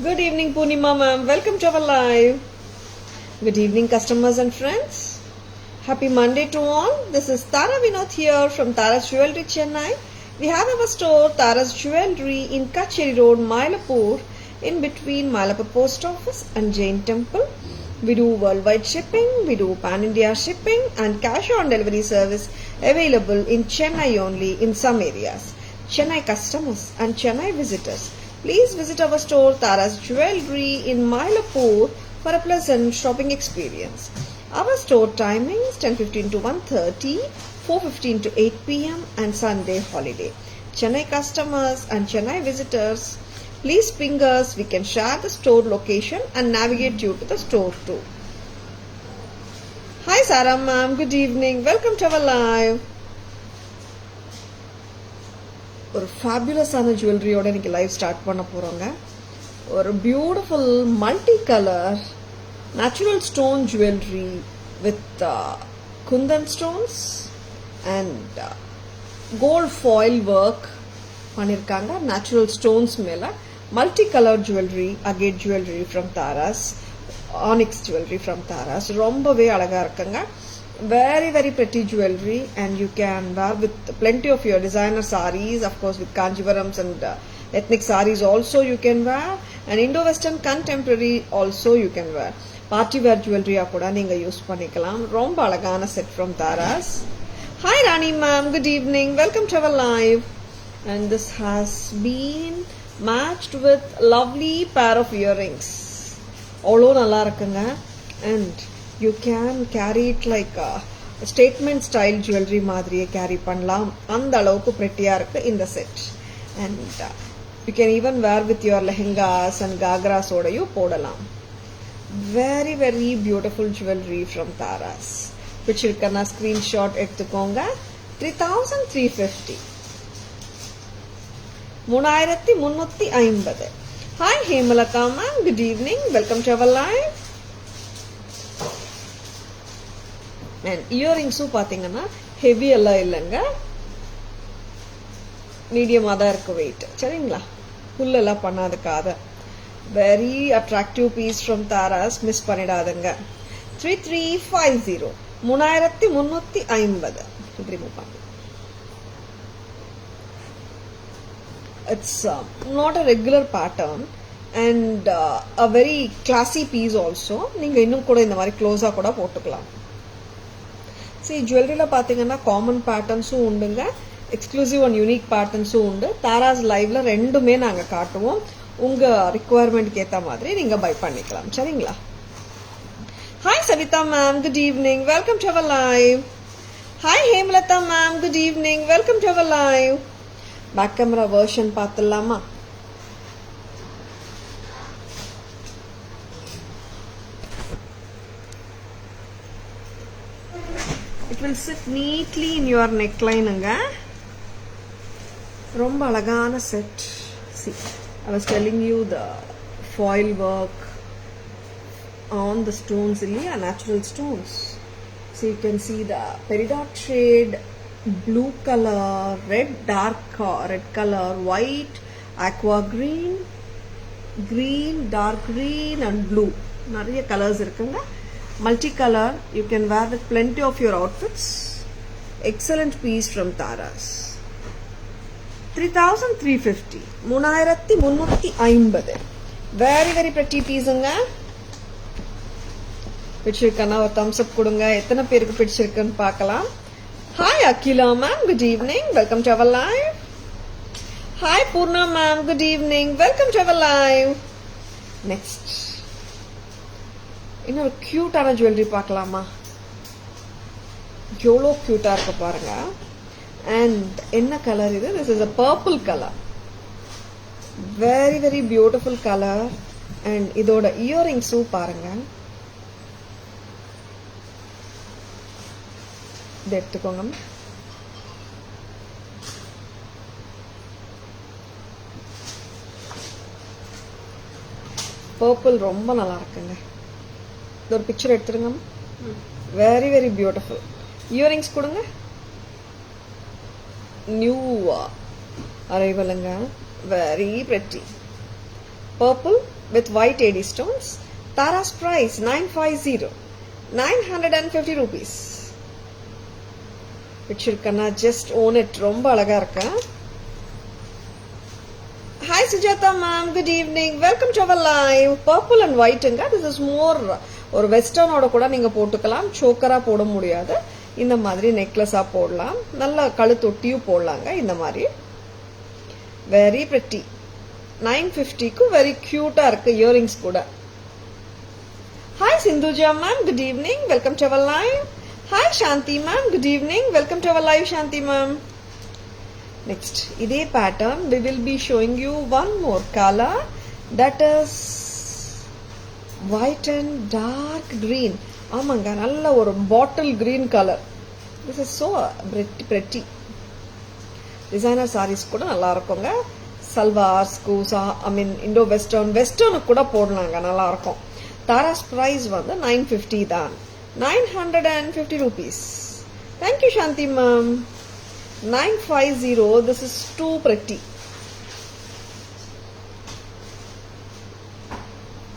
Good evening, Poonima ma'am. Welcome to our live. Good evening, customers and friends. Happy Monday to all. This is Tara Vinod here from Tara's Jewelry, Chennai. We have our store, Tara's Jewelry, in Kacheri Road, Mylapore, in between Mylapore Post Office and Jain Temple. We do worldwide shipping, we do pan-India shipping and cash on delivery service available in Chennai only in some areas. Chennai customers and Chennai visitors, please visit our store Tara's Jewelry in Mylapore for a pleasant shopping experience. Our store timings 10:15 to 1:30, 4:15 to 8 p.m. and Sunday holiday. Chennai customers and Chennai visitors, please ping us. We can share the store location and navigate you to the store too. Hi Sarah ma'am, good evening. Welcome to our live. ஒரு ஃபேபுலஸான ஜுவல்லரியோட இன்னைக்கு live start பண்ண போகிறோங்க. ஒரு beautiful multi colour natural stone jewellery with kundan stones and gold foil work பண்ணியிருக்காங்க. Natural stones மேலே multi colour jewellery, agate jewellery from Tara's, onyx jewellery from Tara's. ரொம்பவே அழகாக இருக்குங்க. Very very pretty jewelry, and you can wear with plenty of your designer sarees, of course with Kanjivarams and ethnic sarees also you can wear, and Indo-Western contemporary also you can wear. Party wear jewelry கூட நீங்க use பண்ணிக்கலாம். ரொம்ப அழகான set from Taras. Hi Rani ma'am, good evening. Welcome to our live. And this has been matched with lovely pair of earrings. அவ்வளோ நல்லா இருக்குங்க. And you can carry it like a statement style jewelry மாதிரியே carry பண்ணலாம். அந்த அளவுக்கு pretty-ஆ இருக்கு இந்த set. And you can even wear with your lehengas and gagras ஓடையும் போடலாம். Very very beautiful jewelry from Taras. பிடிச்சிருக்கனா ஸ்கிரீன்ஷாட் எடுத்துக்கோங்க. 3350. 3350. Hi Hemalata ma'am, good evening. Welcome to our live. And இயரிங்ஸும் பார்த்தீங்கன்னா ஹெவி எல்லாம் இல்லைங்க, மீடியமாக தான் இருக்கு வெயிட். சரிங்களா, புல்லெல்லாம் பண்ணாதுக்காத very attractive piece from Taras. Miss பண்ணிடாதுங்க. 3350. 3350. It's not a regular pattern and a very classy piece also. நீங்கள் இன்னும் கூட இந்த மாதிரி க்ளோஸாக கூட போட்டுக்கலாம். சரி, ஜுவல்லரியில் பார்த்தீங்கன்னா காமன் பேட்டர்ன்ஸும் உண்டுங்க, எக்ஸ்க்ளூசிவ் அண்ட் யூனிக் பேட்டர்ன்ஸும் உண்டு. தாராஸ் லைவ்ல ரெண்டுமே நாங்கள் காட்டுவோம். உங்கள் ரிக்குவயர்மெண்ட்க்கு ஏற்ற மாதிரி நீங்கள் பை பண்ணிக்கலாம். சரிங்களா. Hi Savita ma'am, good evening. Welcome to our live. Hi Hemalatha ma'am, good evening. Welcome to our live. Back camera version பார்த்துடலாமா? It will sit neatly in your neckline. ரொம்ப அழகான set. See, I was telling you the foil work on the stones, இல்லையா, natural stones. So you can see the peridot shade, blue color, red dark red color, white, aqua green, green, dark green and blue. நிறைய colours இருக்குங்க. Multicolor, you can wear with plenty of your outfits. Excellent piece from Taras. 3350. 3350. Very very pretty piece. பிடிச்சிருக்கனா ஒரு thumbs up கொடுங்க. எத்தனை பேருக்கு பிடிச்சிருக்குன்னு பார்க்கலாம். Hi Akila ma'am, good evening. Welcome to our live. Hi Purna ma'am, good evening. Welcome to our live. Next, இன்னொரு க்யூட்டான jewellery பார்க்கலாமா? எவ்வளோ க்யூட்டாக இருக்க பாருங்க. அண்ட் என்ன கலர் இது? This is a purple colour. Very very beautiful colour. And இதோட இயரிங்ஸும் பாருங்க. இது எடுத்துக்கோங்க. பர்பிள் ரொம்ப நல்லா இருக்குங்க. ஒரு பிக்சர் எடுத்துருங்க. Very very beautiful. இயரிங்ஸ் கொடுங்க. நியூ அரைவலுங்க. Very pretty. Purple with white AD stones. Tara's price 950, 950 rupees. Pichirkana, just own it. Romba alaga irukka. Hi Sujata ma'am, good evening. Welcome to our live. Purple and white anga. This is more ஒரு வெஸ்டர்னோட கூட நீங்க போட்டுக்கலாம். சோக்கரா போட முடியாது. இந்த மாதிரி நெக்லஸா போடலாம். நல்ல கழுத்தொட்டியும் போடலாங்க இந்த மாதிரி. Very pretty. 950 க்கு very cute இருக்கு இயரிங்ஸ் கூட. Hi Sindhuja ma'am, good evening. Welcome to our live. Hi Shanti ma'am, good evening. Welcome to our live Shanti ma'am. Next, இதே pattern we will be showing you one more color, that is white and dark green. ஆமாங்க, நல்ல ஒரு bottle green color. This is so pretty. Designer sarees கூட நல்லா இருக்குங்க. Salwars கூசா Indo western கூட போடலாங்க, நல்லா இருக்கும். Tara's price வந்து 950 தான். 950 rupees. Thank you Shanti ma'am. 950. This is too pretty.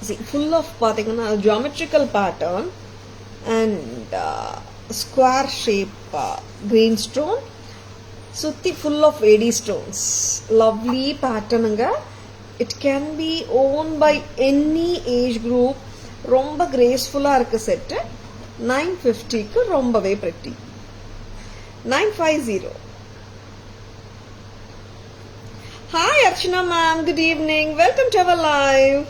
See, full of பாத்தீங்கன்னா geometrical pattern and square shape green stone. சுத்தி full of AD stones. Lovely pattern anga. It can be owned by any age group. ரொம்ப graceful-ஆ இருக்கு set. 950 க்கு ரொம்பவே pretty. 950. Hi Archana ma'am, good evening. Welcome to our live.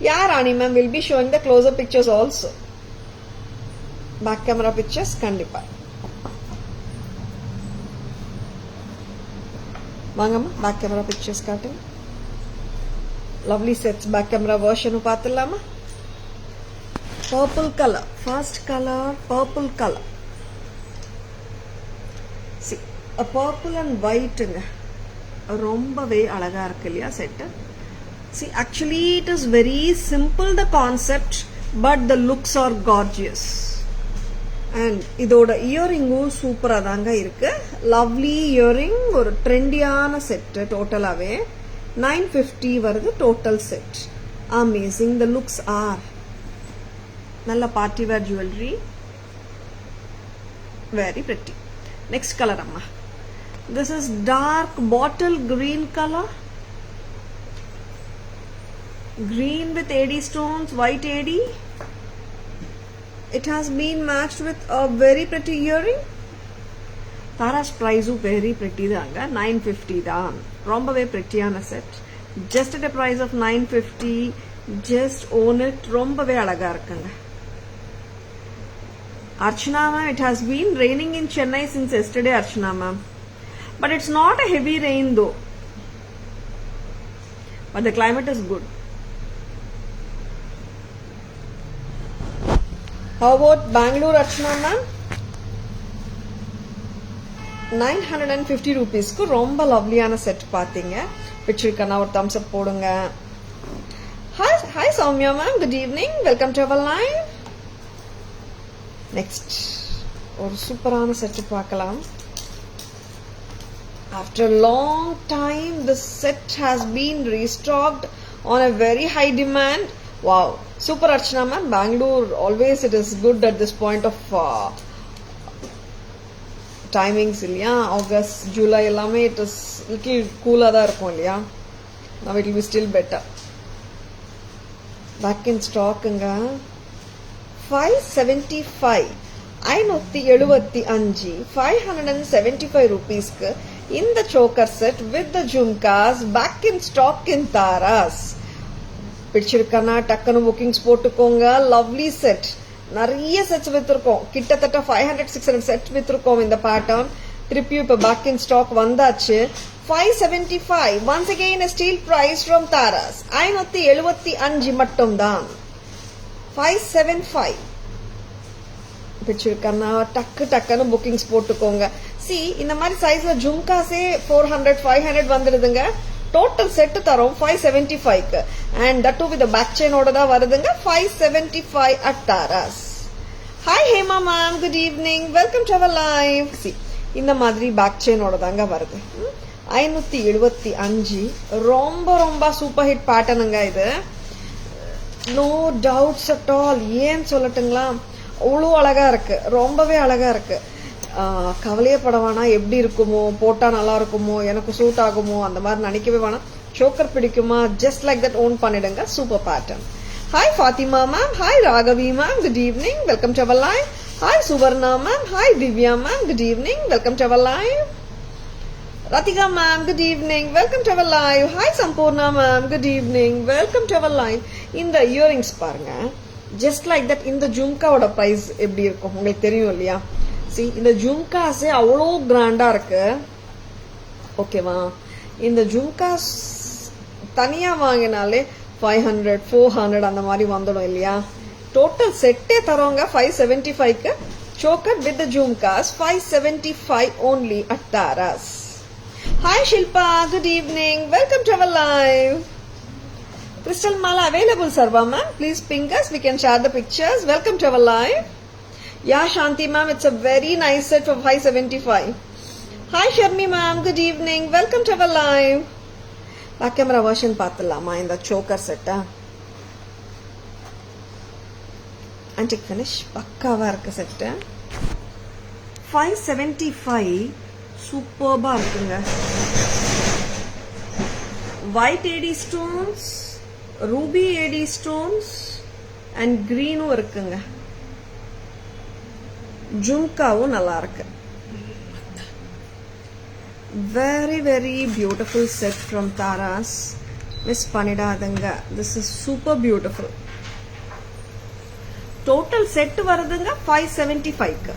Yeah, Rani ma'am will be showing the closer pictures also. Back camera pictures kandipa. வாங்கம்மா, back camera pictures காட்டுங்க. Lovely sets back camera வெர்ஷனும் பார்த்துடலாமா? Purple colour, first colour purple colour. See, purple and ஒயிட்டுங்க, ரொம்பவே அழகா இருக்கு இல்லையா set? See, actually it is very simple the concept, but the looks are gorgeous. And இதோட இயரிங்கும் சூப்பரா தாங்க இருக்கு. லவ்லி இயரிங், ஒரு ட்ரெண்டியான செட். டோட்டலாவே 950 வருது total set. Amazing. The looks are நல்ல party wear jewellery. Very pretty. Next colour அம்மா. This is dark bottle green colour. Green with AD stones, white AD. It has been matched with a very pretty earring. Tara's price is very pretty தாங்க. 950 தான். ரொம்பவே prettyயான set. Just at a price of 950. Just own it. ரொம்பவே அழகா இருக்குங்க. Archana ma'am, it has been raining in Chennai since yesterday, Archana ma'am. But it's not a heavy rain though. But the climate is good. How about Bangalore, Archana ma'am? 950 rupees க்கு ரொம்ப லவ்லியான set பாத்தீங்க. பிடிச்சிருக்கனா ஒரு thumbs up போடுங்க. Hi Soumya ma'am, good evening. Welcome to our live. Next, ஒரு சூப்பரான set பார்க்கலாம். After a long time, this set has been restocked on a very high demand. Wow, super Archana ma'am. Bangalore, always it is good at this point of timings இல்லையா? August, July எல்லாமே it is little cooler தான் இருக்கும் இல்லையா? Now it will be still better. Back in stock ங்க. 575, 575, 575 rupees க்கு இந்த choker set with the jhumkas back in stock in Tara's. பிடிச்சிருக்கனா டக்குனு bookings போட்டுக்கோங்க. Lovely set. நிறைய செட்ஸ் வித்திருக்கோம். கிட்டத்தட்ட 500-600 செட் வித்திருக்கோம் இந்த பேட்டர்ன். திருப்பியும் இப்ப பேக் இன் ஸ்டாக் வந்தாச்சு. 575. once again a steal price from Tara's. 575 மட்டும் தான். 575. பிடிச்சிருக்கனா டக்குன்னு புக்கிங்ஸ் போட்டுக்கோங்க. சி, இந்த மாதிரி சைஸ்ல ஜும்காஸே 400-500 வந்துடுதுங்க. டோட்டல் செட் தரோம் 575 and that too with the back chain ஓட தான் வருதுங்க. 575 at Tara's. Hi Hema ma'am, good evening. Welcome to our live. See, இந்த மாதிரி பேக் செயின் ஓட தாங்க வருது. 575. ரொம்ப ரொம்ப சூப்பர் ஹிட் பேட்டர்னுங்க இது. No doubts at all. ஏன்னு சொல்லட்டுங்களா, அவ்வளோ அழகா இருக்கு, ரொம்பவே அழகா இருக்கு. கவலையே பட வேணாம், எப்படி இருக்குமோ, போட்டா நல்லா இருக்குமோ, எனக்கு சூட் ஆகுமோ, அந்த மாதிரி நினைக்கவே வேணாம். சோக்கர் பிடிக்குமா, ஜஸ்ட் லைக் தட் ஓன் பண்ணிடுங்க. Super pattern. Hi Fathima ma'am, hi Raghavi ma'am, good evening, welcome to our live. Hi Suvarna ma'am, hi Divya ma'am, good evening, welcome to our live. Ratika ma'am, good evening. Welcome to our live. Hi Sampurna ma'am, good evening. Welcome to our live. இந்த earrings பாருங்க, just like that. இந்த ஜும்காவோட price எப்படி இருக்கும் உங்களுக்கு தெரியும் இல்லையா? C, இந்த ஜும்காஸே அவ்வளோ கிராண்டா இருக்கு. ஓகேவா? இந்த ஜும்காஸ் தனியா வாங்கினாலே 500 400 அந்த மாதிரி வந்துடும் இல்லையா? டோட்டல் செட்டே தரோங்க 575க்கு. Choker with jhumkas 575 only at Taras. Hi Shilpa, good evening. Welcome to our live. Crystal Mala available, Sarva ma'am. Please ping us. We can share the pictures. Welcome to our live. Yeah, Shanti ma'am, it's a very nice set for 575. Hi Sharmi ma'am, good evening. Welcome to our live. Back camera version paathalama in the choker set. Antique finish. Pakkava irukku set. 575. சூப்பர்பா இருக்குங்க. White AD stones, ruby AD stones and கிரீனும் இருக்குங்க. ஜும்காவும் நல்லா இருக்கு. Very very beautiful set from Taras. Miss பண்ணிடாதுங்க. This is super beautiful. Total set வருதுங்க 575க்கு.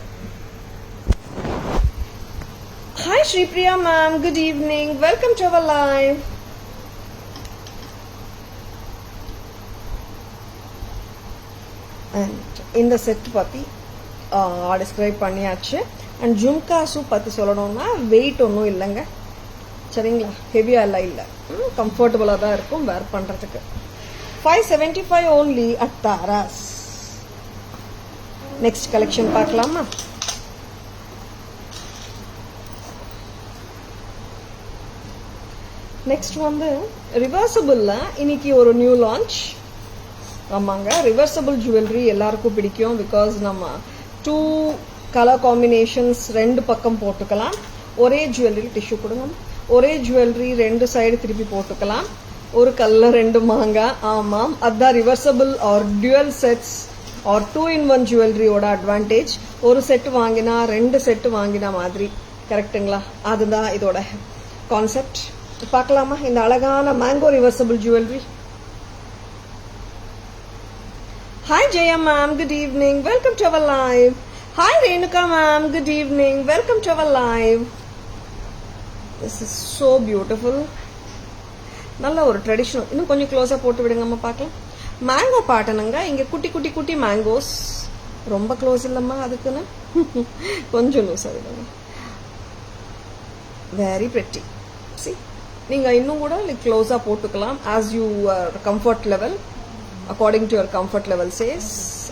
Hi Shri Priya ma'am, good evening. Welcome to our live. And இந்த செட் பத்தி டிஸ்கிரைப் பண்ணியாச்சு. அண்ட் ஜும்காஸு பத்தி சொல்லணும்னா வெயிட் ஒன்றும் இல்லைங்க, சரிங்களா? ஹெவியா எல்லாம் இல்லை, கம்ஃபர்டபுளாக தான் இருக்கும் வேர் பண்றதுக்கு. 575 only at Taras. Next collection பார்க்கலாமா? நெக்ஸ்ட் வந்து ரிவர்சபிள்ல இன்னைக்கு ஒரு நியூ லான்ச். ஆமாங்க, ரிவர்சபிள் ஜுவல்லரி எல்லாருக்கும் பிடிக்கும். பிகாஸ் நம்ம 2 கலர் காம்பினேஷன்ஸ் 2 பக்கம் போட்டுக்கலாம். ஒரே ஜுவல்லரி, டிஷ்யூ கொடுங்க. ஒரே ஜுவல்லரி 2 சைடு திருப்பி போட்டுக்கலாம். ஒரு கல்ல 2 மாங்காய். ஆமாம், அதுதான் reversible or dual sets or 2-in-1 ஜுவல்லரியோட அட்வான்டேஜ். ஒரு செட் வாங்கினா 2 செட் வாங்கினா மாதிரி, கரெக்டுங்களா? அதுதான் இதோட கான்செப்ட். பார்க்கலாமா இந்த அழகான mango reversible jewellery? Hi Jaya ma'am, good evening. Welcome to our live. Hi Renuka ma'am, good evening. Welcome to our live. This is so beautiful. நல்ல ஒரு ட்ரெடிஷனல். இன்னும் கொஞ்சம் க்ளோஸாக போட்டு விடுங்கம்மா பார்க்கலாம். மேங்கோ பாட்டனுங்க. இங்கே குட்டி குட்டி குட்டி மேங்கோஸ். ரொம்ப க்ளோஸ் இல்லைம்மா அதுக்குன்னு, கொஞ்சம் லூஸாக விடுங்க. Very pretty. சி, நீங்க இன்னும் கூட க்ளோஸா போட்டுக்கலாம். As your comfort level, according to your comfort level சேஸ்,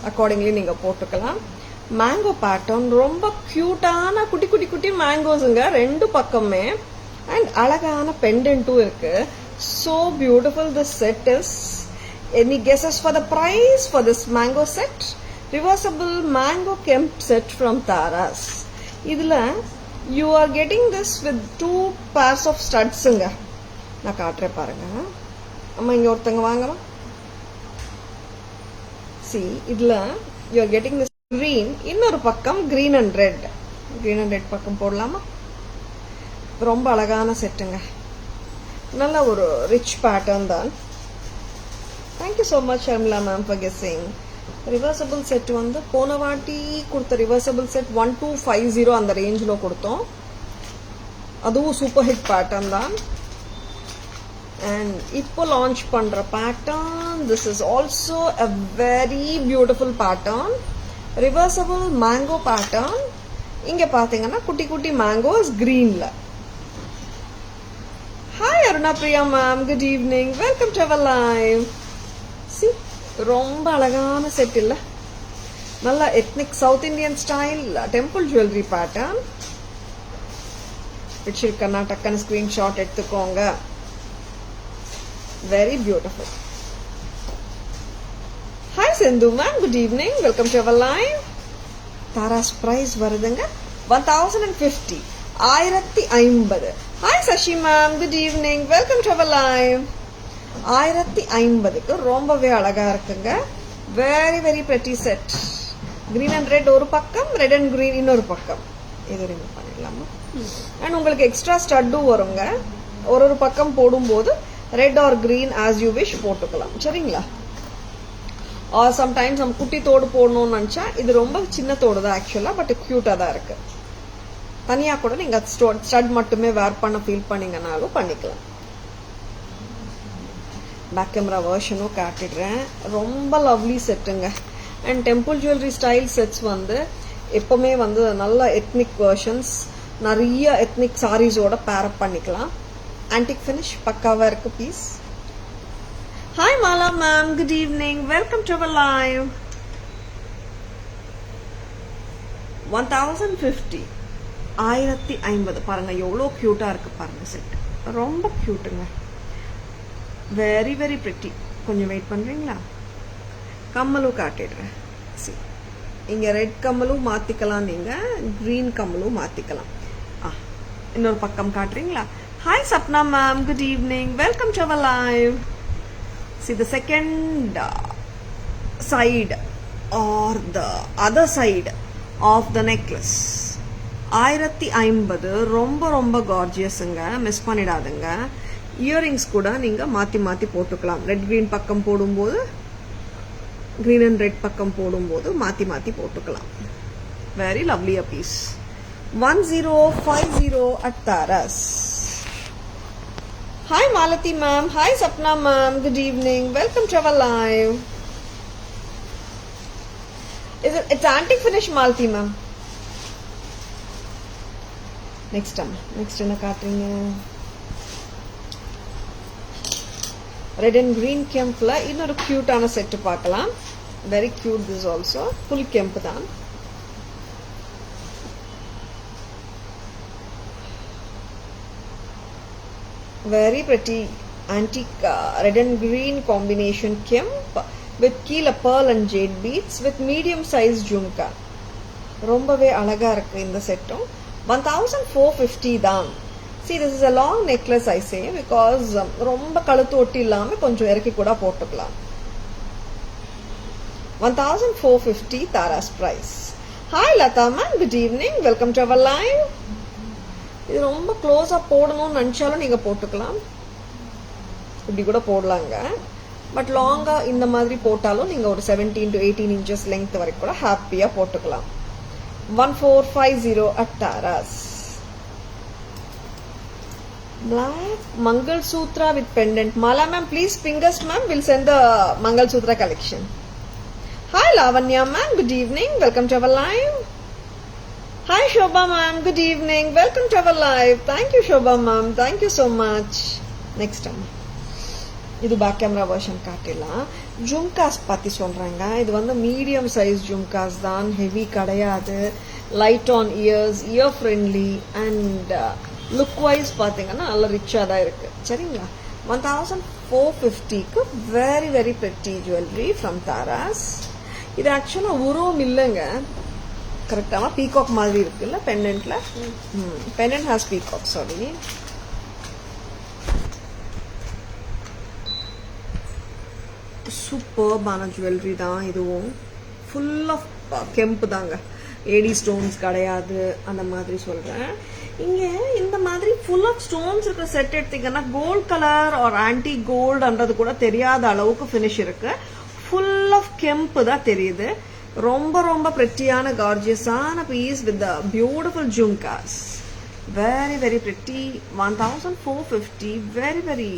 அக்கார்டிங்லி நீங்க போட்டுக்கலாம். மேங்கோ பேட்டர்ன் ரொம்ப கியூட்டான குட்டி குட்டி குட்டி மேங்கோஸுங்க 2 பக்கமே. அண்ட் அழகான பெண்டன்ட்டும் இருக்கு. So beautiful this set is. Any guesses for the price for this mango set? Reversible mango kemp set from Taras. இதுல you are getting this with 2 pairs of studsங்க. நான் காட்டுறேன் பாருங்க. அம்மா இங்க ஒருத்தங்க வாங்கம்மா. See, இதுல you are getting this green, இன்னொரு பக்கம் green and red. green and red பக்கம் போடலாமா? ரொம்ப அழகான செட்டுங்க. நல்ல ஒரு ரிச் பேட்டர்ன் தான். Thank you so much Sharmila ma'am for guessing. Reversible set வந்து போன வாட்டி கொடுத்த ரிவர்சபிள் செட் 1250 அந்த ரேஞ்சில் கொடுத்தோம். அதுவும் சூப்பர் ஹிட் பேட்டர்ன் தான். அண்ட் இப்போ லான்ச் பண்ற pattern, this is also a very beautiful pattern. Reversible mango pattern. இங்க பாத்தீங்கன்னா குட்டி குட்டி மேங்கோஸ் கிரீன்ல. Hi Aruna Priya ma'am, good evening. Welcome to our live. See, ரொம்ப அழகான செட் இல்ல? நல்ல ethnic South Indian style temple jewellery pattern. பிடிச்சிருக்கன்னா டக்குன்னு ஸ்கிரீன்ஷாட் எடுத்துக்கோங்க. Very beautiful. Hi Sindhu ma'am, good evening, welcome to our live. Taras price வருதுங்க 1050, 1050. Hi Sasi ma'am, good evening, welcome to our live. 1050க்கு ரொம்பவே அழகா இருக்குங்க. Very very pretty set. Green and red ஒரு பக்கம், ரெட் அண்ட் கிரீன் இன்னொரு பக்கம். இது ரிமூவ் பண்ணிடலாமா? அண்ட் உங்களுக்கு எக்ஸ்ட்ரா ஸ்டட்டும் வருங்க. ஒரு பக்கம் போடும்போது red or green as you wish போட்டுக்கலாம். சரிங்களா? ஆர் சம்டைம்ஸ் நம்ம குட்டி தோடு போடணும்னு நினச்சா இது ரொம்ப சின்ன தோடு தான் ஆக்சுவலாக, பட் க்யூட்டாக தான் இருக்கு. தனியாக கூட நீங்கள் ஸ்டட் மட்டுமே வேர் பண்ண ஃபீல் பண்ணீங்கன்னாலும் பண்ணிக்கலாம். பேக் கேமரா வெர்ஷனும் காட்டிடுறேன். ரொம்ப லவ்லி செட்டுங்க. And temple jewellery style sets வந்து எப்பவுமே வந்து நல்ல எத்னிக் வெர்ஷன்ஸ், நிறைய எத்னிக் சாரீஸோட பேரப் பண்ணிக்கலாம். ஆன்டிக் ஃபினிஷ் பக்காவாக இருக்கு piece. Hi Mala ma'am, good evening, welcome to our live. 1050, 1050. பாருங்க எவ்வளோ கியூட்டா இருக்கு பாருங்க செட். ரொம்ப கியூட்டுங்க. Very very pretty. கொஞ்சம் வெயிட் பண்றீங்களா? கம்மலும் காட்டிடுறேன். சரி, இங்க ரெட் கம்மலும் மாத்திக்கலாம், நீங்க கிரீன் கம்மலும் மாத்திக்கலாம். இன்னொரு பக்கம் காட்டுறீங்களா? Hi Sapna ma'am, good evening, welcome to our live. See the second side or the other side of the necklace. 1050 ரொம்ப ரொம்ப கார்ஜியஸுங்க. மிஸ் பண்ணிடாதுங்க. இயரிங்ஸ் கூட நீங்க மாத்தி மாத்தி போட்டுக்கலாம். ரெட் கிரீன் பக்கம் போடும்போது, கிரீன் அண்ட் ரெட் பக்கம் போடும்போது மாத்தி மாத்தி போட்டுக்கலாம். Very lovely a piece. 1050 at Taras. Hi Malati ma'am, hi Sapna ma'am, good evening, welcome to our live. It's antique finish Malati ma'am. Next என்ன காட்டுறீங்க? ரெட் அண்ட் கிரீன் கெம்ப்ல இன்னொரு கியூட்டான செட் பார்க்கலாம். Very cute this also. Full kemp தான். Very pretty antique red and green combination kemp with கீழ pearl and jade beads with medium size jhumka. ரொம்பவே அழகா இருக்கு இந்த செட்டும். 1450 தான். See, this is a long necklace I say because ரொம்ப கழுத்து ஒட்டி இல்லாம கொஞ்சம் இறக்கி கூட போட்டுக்கலாம். 1450 Tara's price. Hi Lata ma'am, good evening, welcome to our live. இது ரொம்ப க்ளோஸா போடணும்னு நினைச்சாலும் நீங்க போட்டுக்கலாம். இப்படி கூட போடலாங்க. பட் லாங்கா இந்த மாதிரி போட்டாலும் நீங்க ஒரு 17 to 18 inches லெங்த் வரைக்கும் கூட ஹாப்பியா போட்டுக்கலாம். 1450 at Taras. Black Mangal Sutra with pendant. Mala ma'am, please ping us ma'am. We'll send the Mangal Sutra collection. Hi Lavanya ma'am, good evening, welcome to our live. Hi Shobha ma'am, good evening, welcome to our live. Thank you Shobha ma'am, thank you so much. Next time இது back camera version காட்டிடலாம். Jhumkas பத்தி சொல்றாங்க. இது வந்து medium size jhumkas தான், heavy கிடையாது. Light on ears, ear friendly and look wise பார்த்தீங்கன்னா நல்ல ரிச்சாக தான் இருக்கு. சரிங்களா? 1450க்கு very very pretty jewellery from Taras. இது ஆக்சுவலாக உருவம் இல்லைங்க, கரெக்டாக பீகாக் மாதிரி இருக்குல்ல பெண்டன்ட்ல. Pendant has peacock. சாரி, சூப்பர்பான ஜுவல்லரி தான் இதுவும். ஃபுல் ஆஃப் கெம்ப் தாங்க, ஏடி ஸ்டோன்ஸ் கிடையாது. அந்த மாதிரி சொல்றேன். இங்க இந்த மாதிரி ஃபுல் ஆஃப் ஸ்டோன்ஸ் இருக்கிற செட் எடுத்தீங்கன்னா கோல்ட் கலர் ஆர் ஆன்டி கோல்டுன்றது கூட தெரியாத அளவுக்கு ஃபினிஷ் இருக்கு. ஃபுல் ஆஃப் கெம்ப் தான் தெரியுது. ரொம்ப ரொம்ப பிரெட்டியான கார்ஜியஸான piece with beautiful jhumkas. Very very pretty. 1450 very very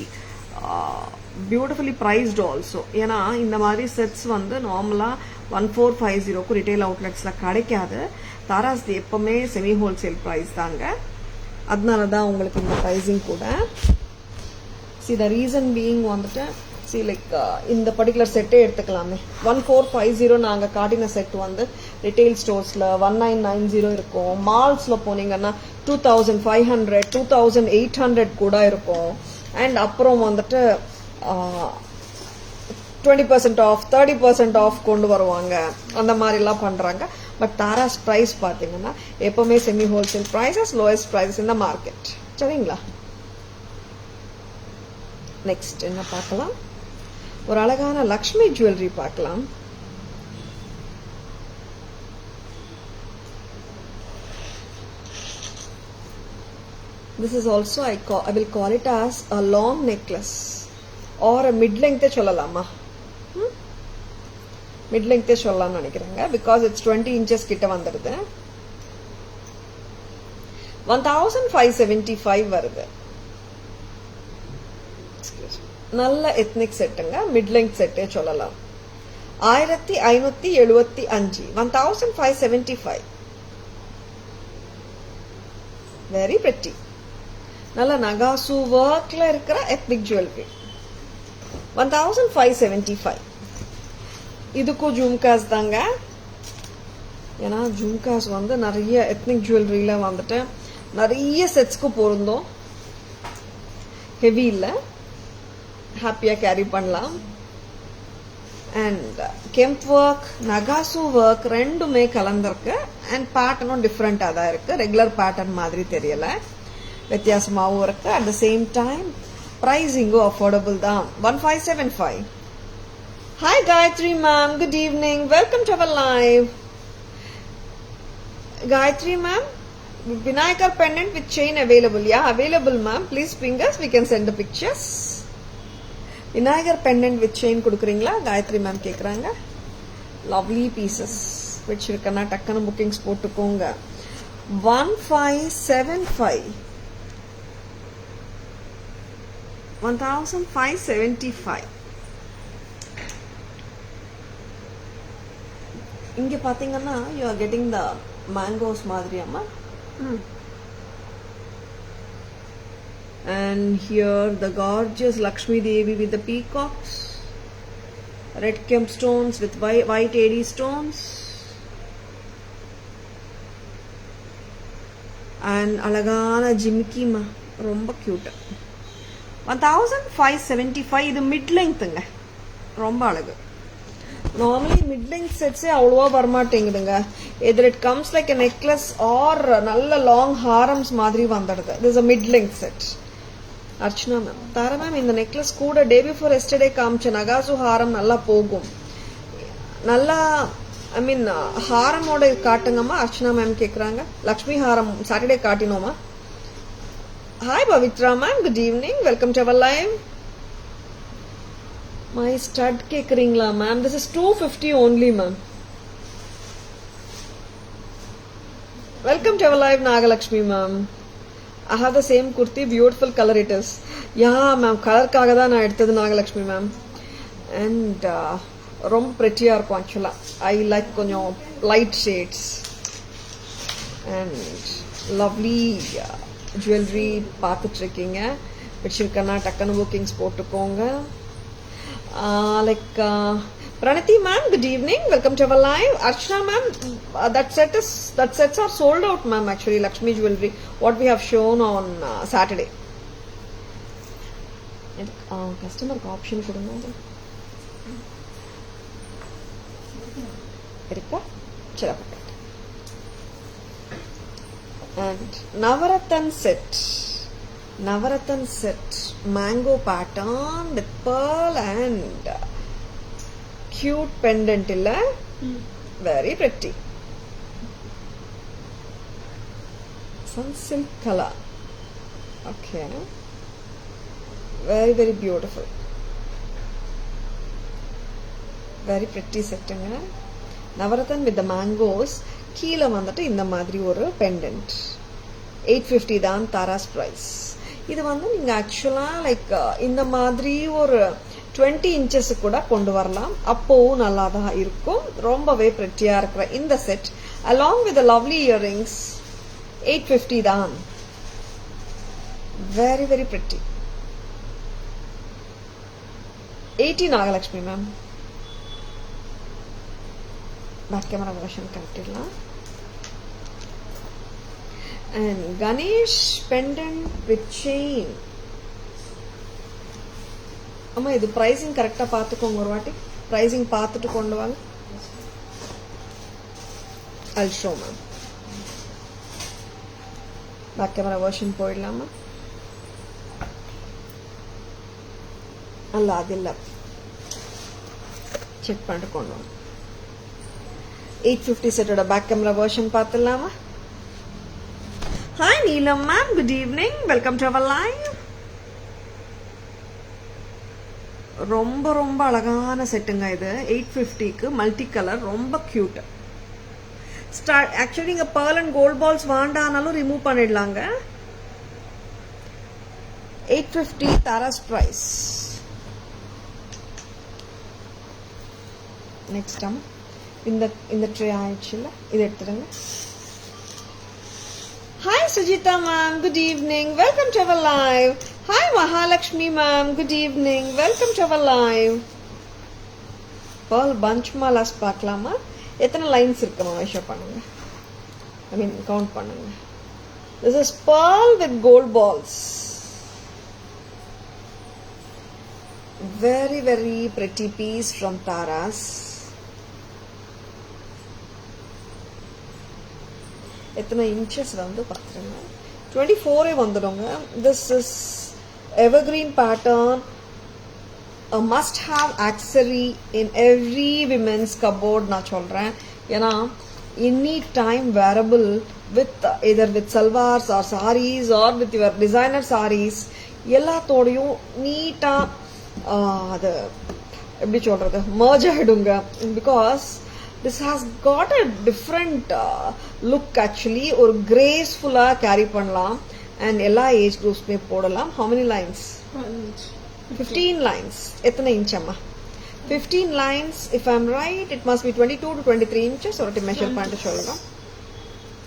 beautifully priced also. ஏன்னா இந்த மாதிரி செட்ஸ் வந்து நார்மலா 1450க்கு ரிட்டைல் அவுட்லெட்ஸ்ல கிடைக்காது. தாராஸ் எப்பவுமே செமி ஹோல்சேல் ப்ரைஸ் தாங்க. அதனால தான் உங்களுக்கு இந்த ப்ரைஸிங் கூட. சி த ரீசன் பீயிங் வந்துட்டு சி லைக் இந்த பர்டிகுலர் செட்டே எடுத்துக்கலாமே. 1450 நாங்கள் காட்டின செட் வந்து ரிட்டெயில் ஸ்டோர்ஸில் 1990 இருக்கும். மால்ஸில் போனீங்கன்னா 2500 2800 கூட இருக்கும். அண்ட் அப்புறம் வந்துட்டு 20% ஆஃப் 30% ஆஃப் கொண்டு வருவாங்க. அந்த மாதிரிலாம் பண்ணுறாங்க. பட் தாராஸ் ப்ரைஸ் பார்த்தீங்கன்னா எப்போவுமே semi wholesale prices, lowest prices இந்த மார்க்கெட். சரிங்களா? நெக்ஸ்ட் என்ன பார்க்கலாம்? ஒரு அழகான லக்ஷ்மி ஜுவல்லரி பார்க்கலாம். This is also I will call it as a long necklace or a mid length சொல்லலாமா? மிட் லெங்க் சொல்லலாம்னு நினைக்கிறேங்க. பிகாஸ் இட்ஸ் 20 inches கிட்ட வந்துடுது. 1575 வருது. நல்ல எத்னிக் செட்டுங்க. மிட் லெங்க் செட்டே சொல்லலாம். 1575 1575 வெரி பிரிட்டி. நல்ல நகாசு ஒர்க்ல இருக்கிற எத்னிக் ஜுவல்லரி. 1575. இதுக்கும் ஜும்காஸ் தாங்க. ஏன்னா ஜும்காஸ் வந்து நிறைய எத்னிக் ஜுவல்லரியில வந்துட்டு நிறைய செட்ஸ்க்கு பொருந்தும். ஹெவி இல்லை, ஹாப்பியா கேரி பண்ணலாம். அண்ட் கெம்ப் ஒர்க், நகாசு ஒர்க் ரெண்டுமே கலந்துருக்கு. அண்ட் பேட்டர்னும் டிஃப்ரெண்டா தான் இருக்கு. ரெகுலர் பேட்டர்ன் மாதிரி தெரியல, வித்தியாசமாகவும் இருக்கு. அட் த சேம் டைம் பிரைசிங்கும் அஃபோர்டபுள் தான். 1575. Hi Gayatri ma'am, good evening. Welcome to our live. Gayatri ma'am, Vinayakar pendant with chain available. Yeah, available ma'am. Please ping us, we can send the pictures. Vinayakar pendant with chain kudukuringla? Gayatri ma'am கேக்குறாங்க. Lovely pieces. வெச்சிருக்கனா டக்கன bookings போட்டுக்கோங்க. 1575. 1575. இங்க பாத்தீங்கன்னா you are getting the mangoes மாதிரி அம்மா. And here the gorgeous Lakshmi Devi with the peacocks, red kemp stones with white AD stones, and alagana jimki ma romba cute. 1575. இது mid லெங்க்ங்க, ரொம்ப அழகு. Normally mid length செட்ஸே அவ்வளோவா வரமாட்டேங்குதுங்க. எதிர் it comes like a necklace or நல்ல long ஹாரம்ஸ் மாதிரி வந்துடுது. This a mid length set. Archana ma'am, Tara ma'am இந்த நெக்லஸ் கூட டே பிஃபோர் எஸ்டர்டே காமிச்ச நகாசு ஹாரம் நல்லா போகும். நல்லா ஐ மீன் ஹாரமோட காட்டுங்கம்மா. அர்ச்சனா மேம் கேட்குறாங்க. லக்ஷ்மி ஹாரம் சாட்டர்டே காட்டினோமா? Hi Pavithra ma'am, good evening. Welcome to our live. My stud கேக்குறீங்களா ma'am? This is 250 only ma'am. Welcome to our live Nagalakshmi ma'am. I have the same kurti, beautiful color it is. Yeah ma'am, கலருக்காக தான் நான் எடுத்தது Nagalakshmi ma'am. And ரொம்ப pretty-ஆ இருக்கும் actually. I like கொஞ்சம் light shades. And lovely jewelry பார்த்துட்டு இருக்கீங்க. வச்சிருக்கனா டக்கன bookings போட்டுக்கோங்க. Pranati ma'am, good evening. Welcome to our live. Archana ma'am, that sets are sold out ma'am actually. Lakshmi jewelry what we have shown on Saturday. Customer option கொடுங்க. இருக்கா? சரி. And Navaratan set, mango pattern with pearl and cute pendant illa. Very pretty. Sun silk color. Okay. Very, very beautiful. Very pretty setting. Navaratan with the mangoes. கீழே வந்துட்டு இந்த மாதிரி ஒரு pendant. 850 தான் Tara's price. இது வந்து நீங்க ஆக்சுவலா லைக் இந்த மாதிரி ஒரு 20 inches கூட கொண்டு வரலாம். அப்போவும் நல்லா தான் இருக்கும். ரொம்பவே பிரிட்டியா இருக்கிற இந்த set along with the lovely earrings 850 தான். Very, very pretty. 80 Nagalakshmi ma'am. Back camera version காட்டிடலாம். And Ganesh pendant with chain. அம்மா இது pricing கரெக்டா பார்த்துக்கோங்க ஒரு வாட்டி. Pricing பார்த்துட்டு கொண்டு வாங்க. I'll show ma'am. Back camera version போயிடலாமா? அல்ல அதில்ல. செக் பண்ணிட்டு கொண்டு வாங்க. 850 செட்டோட பேக் கேமரா வெர்ஷன் பார்த்துடலாமா? Hi Neelam ma'am, good evening, welcome to our live. ரொம்ப ரொம்ப அழகான செட்டுங்க இது. 850க்கு மல்டி கலர், ரொம்ப கியூட். ஆக்சுவலி இங்க pearl and gold balls வாண்டானாலும் ரிமூவ் பண்ணிடலாங்க. 850 தாராஸ் பிரைஸ். நெக்ஸ்ட் இந்த ட்ரே ஆயிடுச்சுல்ல, இது எடுத்துடுங்க. Hi Sujitha ma'am, good evening, welcome to our live. Hi Mahalakshmi ma'am, good evening, welcome to our live. pearl bunch malas பார்க்கலாமா? எத்தனை லைன்ஸ் இருக்குமா மெஷர் பண்ணுங்க, ஐ மீன் கவுண்ட் பண்ணுங்க. This is pearl with gold balls. Very very pretty piece from Taras. எத்தனை inches வந்து பார்த்துருங்க. 24 வந்துடுங்க. This is evergreen pattern, a must have accessory in every women's cupboard நான் சொல்றேன். ஏன்னா any time wearable with either with salwars or sarees or with your designer sarees எல்லாத்தோடையும் நீட்டா அது எப்படி சொல்றது merge ஆயிடுங்க. Because this has got a different look actually. ஒரு graceful carry பண்ணலாம் and எல்லா ஏஜ் குரூப்ஸ்மே போடலாம். how many lines? 15 lines. எத்தனை இன்ச் அம்மா? 15 lines. if I'm right, it must be 22 to 23 inches. ஒரு மெஷர் பண்ணிட்டு சொல்றோம்.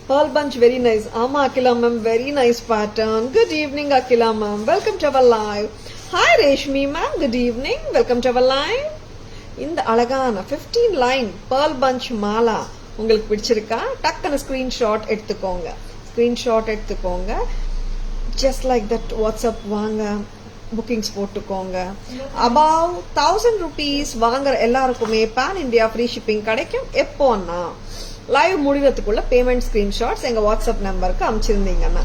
pearl bunch very nice. ஆமா Akila ma'am, very nice pattern. good evening Akila ma'am, welcome to our live. hi Reshmi ma'am, good evening, welcome to our live. இந்த அழகான 15 line pearl bunch Mala உங்களுக்கு பிடிச்சிருக்கா? டக்குன்னு screenshot எடுத்துக்கோங்க. just like that வாட்ஸ்அப் வாங்க, bookings போட்டுக்கோங்க. above 1000 rupees வாங்குற எல்லாருக்குமே பேன் இந்தியா ஃப்ரீ ஷிப்பிங் கிடைக்கும். எப்போன்னா லைவ் முடிகிறதுக்குள்ள பேமெண்ட் ஸ்கிரீன்ஷாட்ஸ் எங்க வாட்ஸ்அப் நம்பருக்கு அனுப்பிச்சிருந்தீங்கன்னா,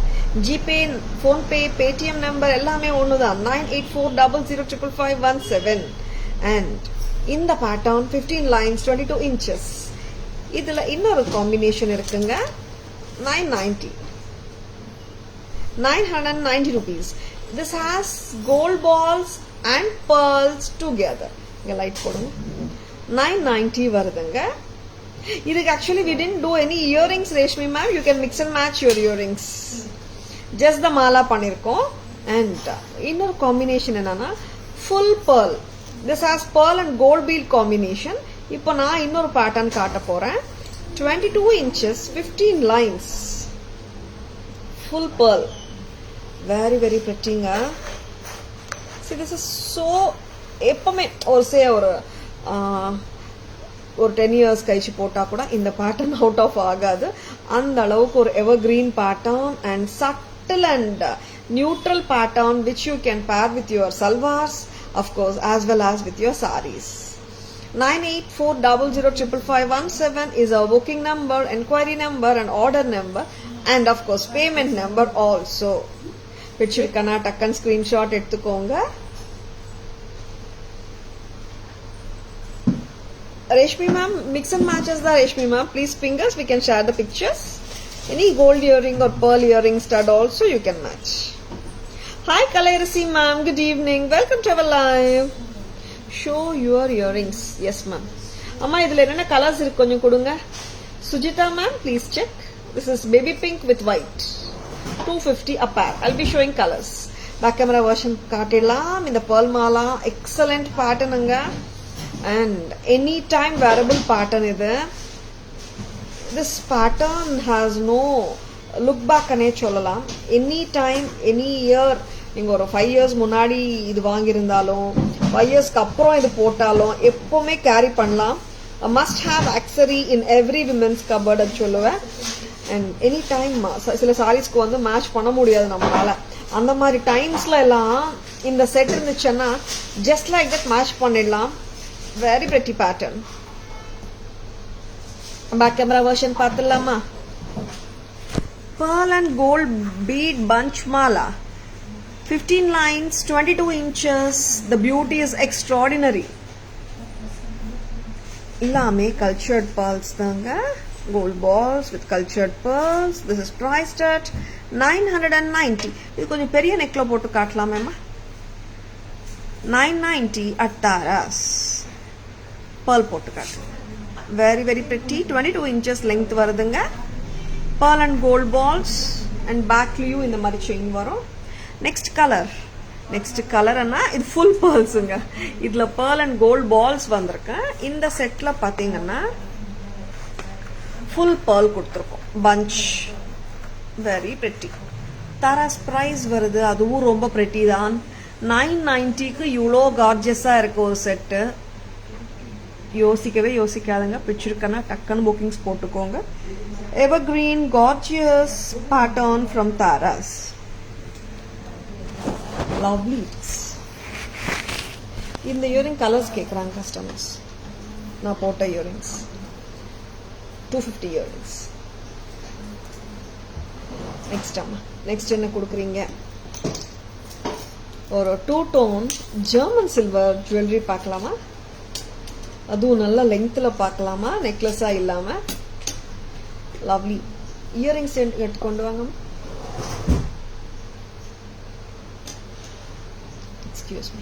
ஜிபே, போன்பே, பேடிஎம் நம்பர் எல்லாமே ஒண்ணுதான். 9840055517. and இந்த பேட்டர்ன் 15 lines 22 inches. இதுல இன்னொரு காம்பினேஷன் இருக்குங்க. 990 rupees. this has gold balls and pearls together. இங்க லைட் போடுங்க. 990 வருதுங்க. இதுக்கு actually we didn't do any earrings Reshmi ma'am. you can mix and match your earrings. just the mala பண்ணிருக்கோம். and இன்னொரு combination என்னன்னா full pearl. this has pearl and gold bead combination. இப்போ நான் இன்னொரு பேட்டர்ன் காட்ட போறேன். 22 inches 15 lines full pearl, very very prettyங்க. see this is so எப்பமே ஒரு 10 years கழிச்சு போட்டா கூட இந்த பேட்டர்ன் அவுட் ஆஃப் ஆகாது. அந்த அளவுக்கு ஒரு evergreen pattern and subtle and neutral pattern which you can pair with your salwars, of course, as well as with your sarees. 9840055517 is our booking number, enquiry number and order number, and of course payment number also. பிடிச்சிருக்கனா டக்கன் screenshot எடுத்துக்கோங்க. Reshmi ma'am, mix and matches தான் Reshmi ma'am. please ping us, we can share the pictures. any gold earring or pearl earring stud also you can match. hi Kalairasi ma'am, good evening, welcome to our live. show your earrings. yes ma'am. அம்மா இதுல என்னென்ன colours இருக்கு கொஞ்சம் கொடுங்க. Sujitha ma'am, please check. this is baby pink with white, 250 a pair. I'll be showing colors. back camera version காட்டிடலாம். இந்த pearl mala excellent patternங்க and any time wearable pattern இது. this pattern has no look back அனே சொல்லலாம். Any time any year நீங்க ஒரு 5 years முன்னாடி இது வாங்கியிருந்தாலும் 5 இயர்ஸ்க்கு அப்புறம் இது போட்டாலும் எப்பவுமே கேரி பண்ணலாம். Must have ஆக்சரி in every women's cupboard அது சொல்லுவேன். அண்ட் எனி டைம் சில சாரீஸ்க்கு வந்து மேட்ச் பண்ண முடியாது நம்மளால. அந்த மாதிரி டைம்ஸ்ல எல்லாம் இந்த செட் இருந்துச்சுன்னா ஜஸ்ட் லைக் தட் மேட்ச் பண்ணிடலாம். Very pretty pattern. Back camera version பார்த்துடலாமா? Pearl and gold bead bunch mala, 15 lines, 22 inches. The beauty is extraordinary. Illame cultured pearls thanga. Gold balls with cultured pearls. This is priced at 990. Idu konjam periya neck la potu kaatlaama amma. 990 at Taras. Pearl potu kaatu. Very very pretty. 22 inches length varudunga. Pearl and gold balls and back liu இந்த மாதிரி chain வரும். Next colour அண்ணா இது full பேர்ல்ஸுங்க. இதுல pearl and gold balls வந்திருக்கு. இந்த செட்ல பாத்தீங்கன்னா full pearl கொடுத்துருக்கோம். Punch very pretty. Tara's price வருது, அதுவும் ரொம்ப பிரெட்டி தான். 990க்கு இவ்வளோ கார்ஜியஸா இருக்கு ஒரு செட்டு. யோசிக்காதுங்க. பிடிச்சிருக்கன்னா டக்குன்னு புக்கிங்ஸ் போட்டுக்கோங்க. Evergreen gorgeous pattern from Taras. Lovely. In the earring colors கேக்குறாங்க customers. நான் போட்ட earrings 250 earrings. next என்ன கொடுக்குறீங்க? ஒரு 2 tone German silver jewelry பார்க்கலாமா? அதுவும் நல்ல லெங்த்ல பார்க்கலாமா? நெக்லஸா இல்லாம. லவ்லி இயரிங்ஸ் எடுத்து கொண்டு வாங்க. Excuse me.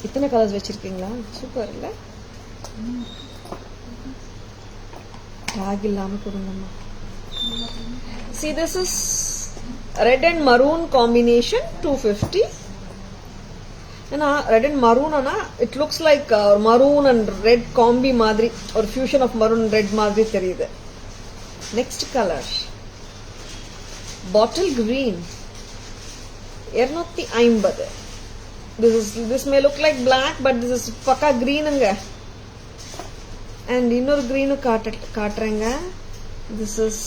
இத்தனை கலர்ஸ் வச்சிருக்கீங்களா? சூப்பர் இல்ல? டேக் இல்லாம கொடுங்கம்மா. See, this is red and maroon combination 250. ஏன்னா ரெட் அண்ட் மரூனா it looks like maroon and red combi மாதிரி, ஒரு fusion of maroon and red மாதிரி தெரியுது. Next colour bottle green 250. This may look like black, but this is பக்கா கிரீனுங்க. And இன்னொரு கிரீனும் காட்டுறேங்க. This is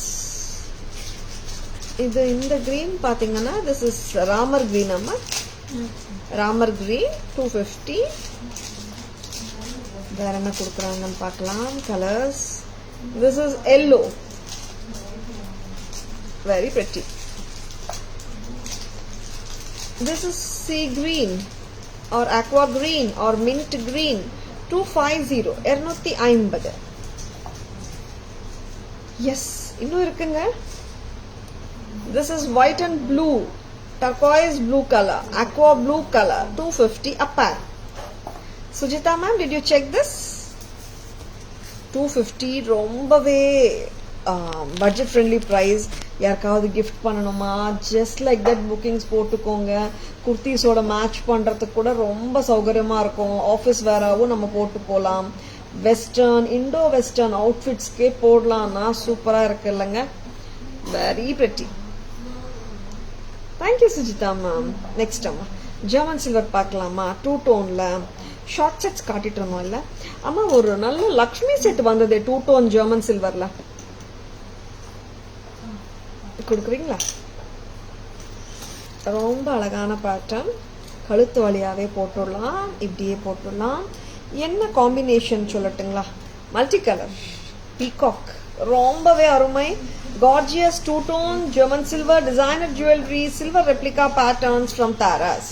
இது இந்த கிரீன் பாத்தீங்கன்னா திஸ் இஸ் ராமர் கிரீன். அம்மா ராமர் கிரீன் 250. வேற என்ன கொடுக்குறாங்கன்னு பார்க்கலாம். Colours this is yellow, very pretty. This is sea green or aqua green or mint green 250. 250. yes, இன்னும் இருக்குங்க. this is white and blue, turquoise blue color, aqua blue color 250 a pair. Sujita ma'am, did you check this? 250 ரொம்பவே budget friendly price. யாருக்காவது gift பண்ணணுமா just like that bookings போட்டுக்கோங்க. குர்த்திஸோட match பண்றதுக்கு கூட ரொம்ப சௌகரியமா இருக்கும். ஆஃபீஸ் வேறாவும் நம்ம போட்டு போகலாம். வெஸ்டர்ன் இண்டோ வெஸ்டர்ன் அவுட்ஃபிட்ஸ்க்கே போடலாம்னா சூப்பரா இருக்கு இல்லைங்க. Very pretty. Thank you Sujitha ma'am. Next அம்மா ஜெர்மன் சில்வர் பார்க்கலாமா? 2 டோன்ல ஷார்ட் செட்ஸ் காட்டிட்டு இருந்தோம் இல்ல அம்மா. ஒரு நல்ல லக்ஷ்மி செட் வந்தது 2 டோன் ஜெர்மன் சில்வர்ல. கொடுக்குறீங்களா? ரொம்ப அழகான பேட்டர்ன். கழுத்து வழியாவே போட்டுடலாம், இப்படியே போட்டுடலாம். என்ன காம்பினேஷன் சொல்லட்டுங்களா? மல்டி கலர் பீகாக் ரொம்பவே அருமை. gorgeous 2 tone German silver designer jewelry, silver replica patterns from Taras.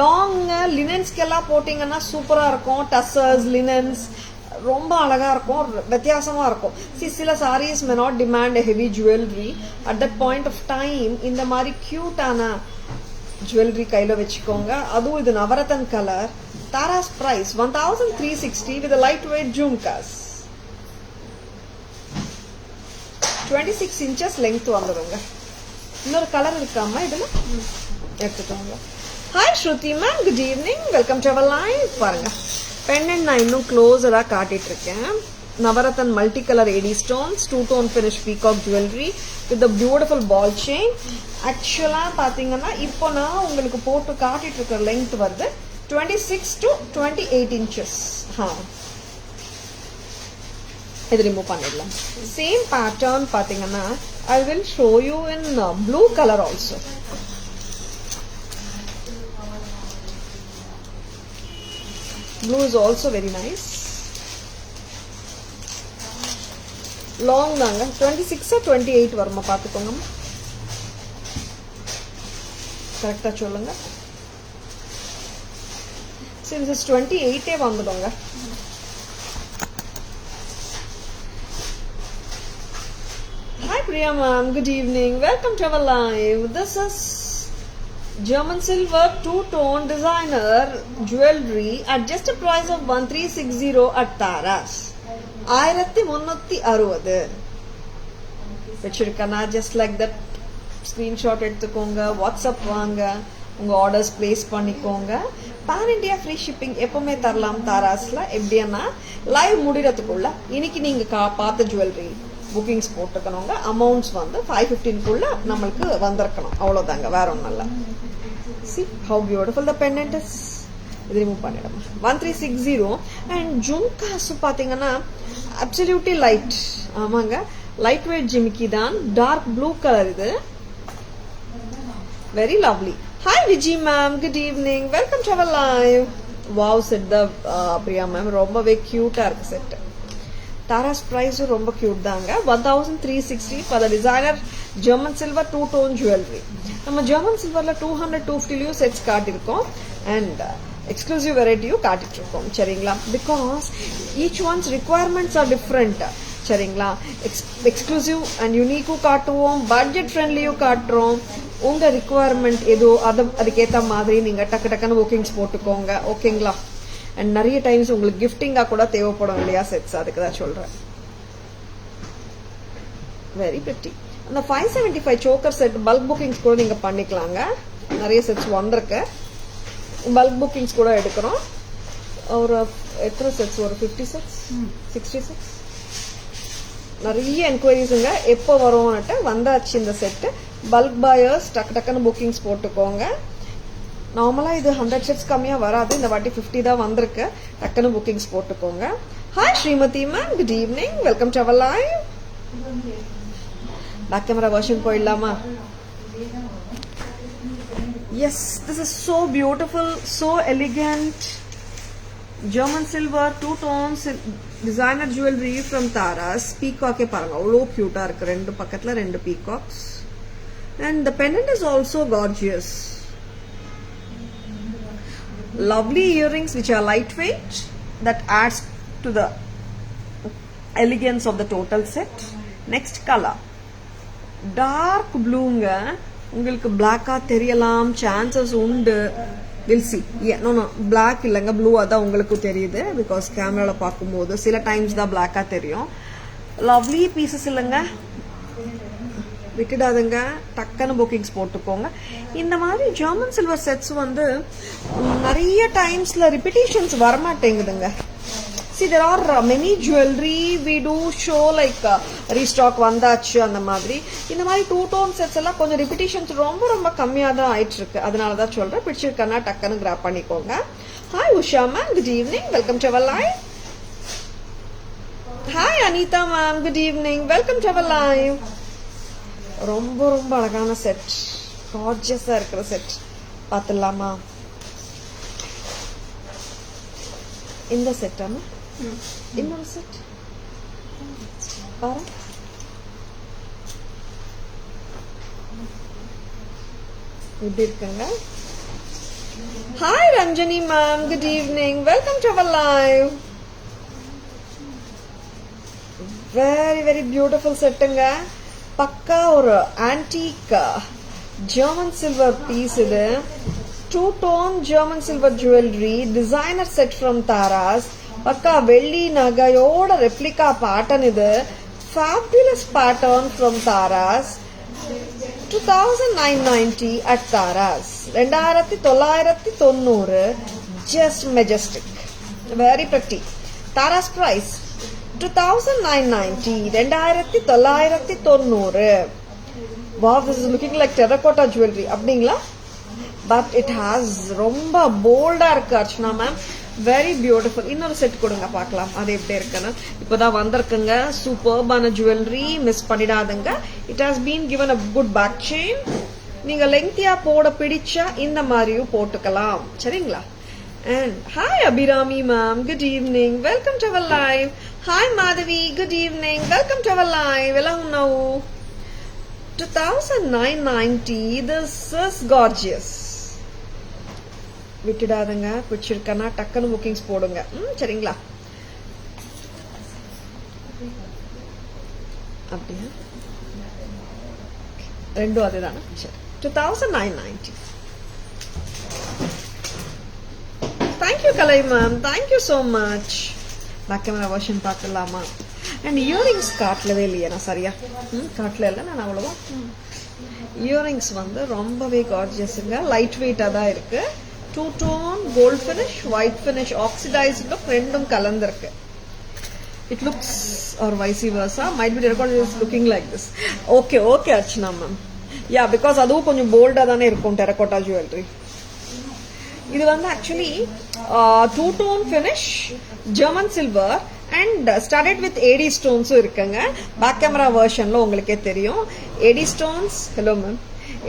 long லினன்ஸ்க்கெல்லாம் போட்டிங்கன்னா சூப்பரா இருக்கும். டசர்ஸ் லினன்ஸ் ரொம்ப அழகா இருக்கும், வித்தியாசமா இருக்கும். சில sarees may not demand heavy jewellery. At that point of time இந்த மாதிரி கியூட்டான ஜுவல்லரி கையில வச்சுக்கோங்க. அதுவும் இது navratan colour. Tara's price 1360 with a lightweight jhumkas. 26 inches length வந்துருங்க. இன்னொரு கலர் இருக்காம இதுல எடுத்துக்கோங்க. Hi Shruti ma'am, good evening, welcome to our live. பாருங்க பெண்ணன் நான் இன்னும் க்ளோஸரா காட்டிட்டு இருக்கேன். Navratan multi colour AD stones 2 tone finish peacock jewellery with a beautiful ball chain. ஆக்சுவலா பாத்தீங்கன்னா இப்போ நான் உங்களுக்கு போட்டு காட்டிட்டு இருக்கிற லெங்த் வருது 26 to 28 inches. இது ரிமூவ் பண்ணிடலாம். சேம் பேட்டர்ன் பார்த்தீங்கன்னா I will show you in blue color also. Blue is also very nice. Long தாங்க 26 or 28 வருமா பார்த்துக்கோங்க. கரெக்டாக சொல்லுங்க. சரி, this is 28 வந்துடுங்க. Hi Priya ma'am, good evening. Welcome to our live. This is German silver two-tone designer jewelry at just a price of 1360 at Taras. 1360 வச்சிருக்கேன்னா just like that screenshot எடுத்துக்கோங்க, WhatsApp வாங்க, உங்க orders place பண்ணிக்கோங்க. Pan India free shipping எப்பவுமே தரலாம் தாராஸ்ல. எப்படின்னா live முடிகிறதுக்குள்ள இன்னைக்கு நீங்க பார்த்த ஜுவல்லரி புக்கிங்ஸ் போட்டுக்கணுங்க. அமௌண்ட்ஸ் வந்து 515 நம்மளுக்கு வந்திருக்கணும், அவ்வளோதாங்க, வேற ஒன்றும் இல்லை. See how beautiful the pendant is. இது ரிமூவ் பண்ணிடலாம். 1360 அண்ட் ஜும்காஸ் பார்த்தீங்கன்னா அப்சல்யூட்லி லைட். ஆமாங்க, லைட் வெயிட் ஜிமிக்கி தான். டார்க் ப்ளூ கலர் இது. Very lovely. Hi Viji ma'am, good evening. Welcome to our live. Wow, said the Priya ma'am. ரொம்பவே கியூட்டா இருக்கு செட். தாராஸ் பிரைஸ் ரொம்ப கியூட் தாங்க. 1360 for the designer German silver two-tone jewelry. நம்ம German சில்வர்ல 200 250 sets காட்டியிருக்கோம் and exclusive வெரைட்டியும் காட்டிட்டு இருக்கோம். சரிங்களா? Because each once requirements are different. சரிங்களா? எக்ஸ்க்ளூசிவ் அண்ட் யூனிக்கும் காட்டுவோம், பட்ஜெட் ஃப்ரெண்ட்லியும் காட்டுறோம். உங்க ரிக்குவயர்மெண்ட் ஏதோ அதுக்கேற்ற மாதிரி நீங்க டக்கு டக்குன்னு புக்கிங்ஸ் போட்டுக்கோங்க. ஓகேங்களா? அண்ட் நிறைய டைம்ஸ் உங்களுக்கு கிஃப்டிங்கா கூட தேவைப்படும் இல்லையா செட்ஸ், அதுக்கு தான் சொல்றேன். Very pretty. அந்த 575 சோக்கர் செட் பல்க் புக்கிங்ஸ் கூட நீங்க பண்ணிக்கலாங்க. நிறைய செட்ஸ் வந்திருக்கு. பல்க் புக்கிங்ஸ் கூட எடுக்கிறோம். ஒரு எத்தனை செட்ஸ்? ஒரு 50 செட்ஸ், 60 செட்ஸ். நிறைய என்கொயரிஸுங்க. எப்போ வரும்னுட்டு வந்தாச்சு இந்த செட்டு. பல்க் பாயர்ஸ் டக்கு டக்குன்னு புக்கிங்ஸ் போட்டுக்கோங்க. நார்மலா இது 100 செட்ஸ் கம்மியா வராது, இந்த வாட்டி 50 தான் வந்திருக்கு. டக்குன்னு புக்கிங்ஸ் போட்டுக்கோங்க. Hi Srimathi ma'am, good evening. Welcome to our live. Back camera version போயிடலாமா? Yes, this is so beautiful, so elegant. German silver two-tone designer jewelry from Taras. Peacock பாருங்க, அவ்வளோ கியூட்டா இருக்கு. ரெண்டு பக்கத்துல ரெண்டு peacocks. And the pendant is also gorgeous. Lovely earrings which are lightweight that adds to the elegance of the total set. Next color dark blueங்க. உங்களுக்கு பிளாக்கா தெரியலாம், chances உண்டு. Will see. நோ பிளாக் இல்லைங்க, ப்ளூ. அதான் உங்களுக்கு தெரியுது பிகாஸ் கேமரால பார்க்கும்போது சில டைம்ஸ் தான் பிளாக்கா தெரியும். லவ்லி பீசஸ் இல்லைங்க, விட்டுடாதுங்க. டக்குன்னு புக்கிங்ஸ் போட்டுக்கோங்க. இந்த மாதிரி ஜெர்மன் சில்வர் செட்ஸ் வந்து நிறைய டைம்ஸ்ல repetitions வரமாட்டேங்குதுங்க. See, there are many jewelry we do show like restock வந்தாச்சு அந்த மாதிரி. இந்த மாதிரி two-tone sets எல்லாம் கொஞ்சம் ரிப்பீட்டேஷன்ஸ் ரொம்ப ரொம்ப கம்மியாக தான் ஆயிட்டு இருக்கு. அதனால தான் சொல்றேன். பிடிச்சிருக்கனா டக்குன்னு கிராப் பண்ணிக்கோங்க. Hi Usha ma'am, good evening. Welcome to our live. Hi Anitha ma'am, good evening. Welcome to our live. ரொம்ப ரொம்ப அழகான செட், கார்ஜியஸா இருக்கிற செட் பார்த்துடலாமா? இந்த செட்டாமா? இன்னொரு செட் பாரு. எப்படி இருக்குங்க? Hi Ranjani ma'am, good evening. Welcome to our live. Very very beautiful செட்டுங்க. பக்கா ஒரு ஆன்டிக் ஜெர்மன் சில்வர் பீஸ் இது. two-tone German silver jewelry designer set from Taras. பக்கா வெள்ளி நகையோட ரெப்ளிகா பேட்டர்ன் இது. fabulous pattern from Taras. 2990 at Taras. 2990. Just majestic. Very pretty. Taras price 2990. 2990. Wow, this is looking like terracotta jewelry. அப்படிங்களா? But it has ரொம்ப போல்டா இருக்கு Archana ma'am. Very beautiful. இன்னொரு set கொடுங்க பார்க்கலாம் அது எப்படி இருக்குன்னு. இப்போதான் வந்திருக்குங்க. சூப்பர்பான ஜுவல்லரி, மிஸ் பண்ணிடாதுங்க. It has been given a good back chain. நீங்க லெங்தியா போட பிடிச்சா இந்த மாதிரியும் போட்டுக்கலாம், சரிங்களா? And hi Abhirami ma'am, good evening, welcome to our live. Hi Madhavi, good evening, welcome to our live. Ella unnavu 2990. This is gorgeous. விட்டுடாதங்க. பிடிச்சிருக்கனா டக்குன்னு bookings போடுங்க, சரிங்களா? அப்படியா? ரெண்டும் அதுதானா? சரி. 2990. Thank you Kalai ma'am, thank you so much. Back camera version பார்த்துடலாமா? And earrings காட்டலவே இல்லையா நான் சரியா? காட்டல இல்லை நான் அவ்வளோவா. இயரிங்ஸ் வந்து ரொம்பவே கார்ஜியஸுங்க. லைட் வெயிட்டாக தான் இருக்கு. 2 tone gold finish, white finish, oxidised look ரெண்டும் கலந்துருக்கு. It looks or vice versa. Might be the record is looking like this. Okay, okay Archana ma'am. Yeah, because அதுவும் கொஞ்சம் போல்டா தானே இருக்கும் டெரகோட்டா ஜுவல்லரி. இது வந்து actually 2 tone finish, German silver and studded with AD ஸ்டோன்ஸும் இருக்குங்க. பேக் கேமரா வெர்ஷன்ல உங்களுக்கே தெரியும். AD stones, hello ma'am,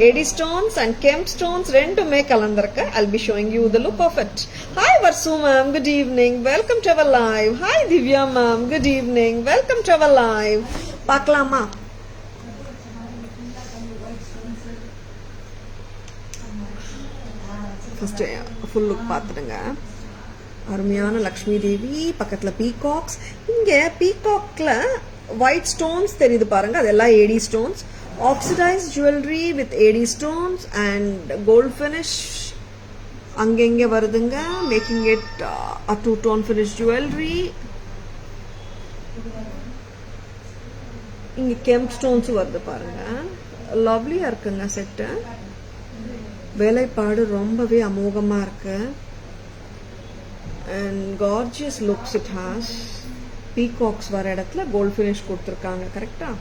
AD stones and gem stones ரெண்டுமே கலந்திருக்கு. I'll be showing you the look of it. Hi Varsu ma'am, good evening, welcome to our live. Hi Divya ma'am, good evening, welcome to our live. பார்க்கலாமா? First full look பார்த்துடுங்க. அருமையான லக்ஷ்மி தேவி, பக்கத்தில் peacocks. இங்கே பீகாக்ல white stones தெரியுது பாருங்க, அதெல்லாம் AD stones. Oxidise jewellery with AD stones and gold finish அங்கெங்கே வருதுங்க, making it a 2 tone finish jewellery. இங்கே கெம் ஸ்டோன்ஸும் வருது பாருங்க. லவ்லியா இருக்குங்க செட்டு. வேலைப்பாடு ரொம்பவே அமோகமா இருக்கு. And gorgeous looks it has. Peacocks வர இடத்துல கோல்ட் ஃபினிஷ் கொடுத்துருக்காங்க, கரெக்டா?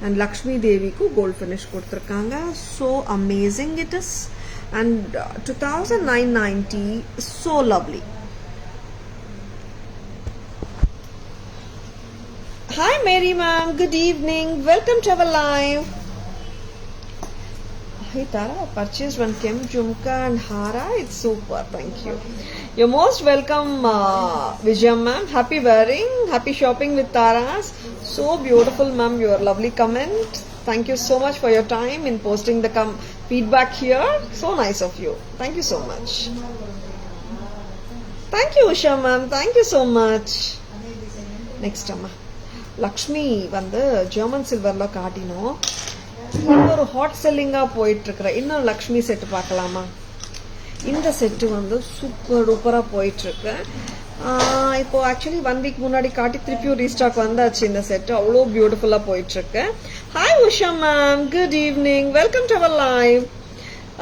அண்ட் லக்ஷ்மி தேவிக்கும் கோல்ட் ஃபினிஷ் கொடுத்துருக்காங்க. So amazing it is. And 2990, so lovely. Hi Mary ma'am, good evening, welcome to our live. Hey Tara, purchased one Kem Jhumka and Hara. It's super, thank you. You're most welcome, Vijay ma'am. Happy wearing, happy shopping with Taras. So beautiful ma'am, your lovely comment. Thank you so much for your time in posting the feedback here. So nice of you. Thank you so much. Thank you Usha ma'am, thank you so much. Next amma, Lakshmi வந்து German சில்வர்ல காட்டினோம். இன்னொரு hot செல்லிங்கா போயிட்டு இருக்கிற இன்னொரு Lakshmi set பார்க்கலாமா? இந்த set வந்து super டூப்பரா போயிட்டு இருக்கு. இப்போ ஆக்சுவலி 1 வீக் முன்னாடி காட்டி திருப்பியும் ரீஸ்டாக் வந்தாச்சு இந்த செட்டு. அவ்வளோ பியூட்டிஃபுல்லா போயிட்டு இருக்கு. Hi Usha ma'am, good evening, welcome to our live.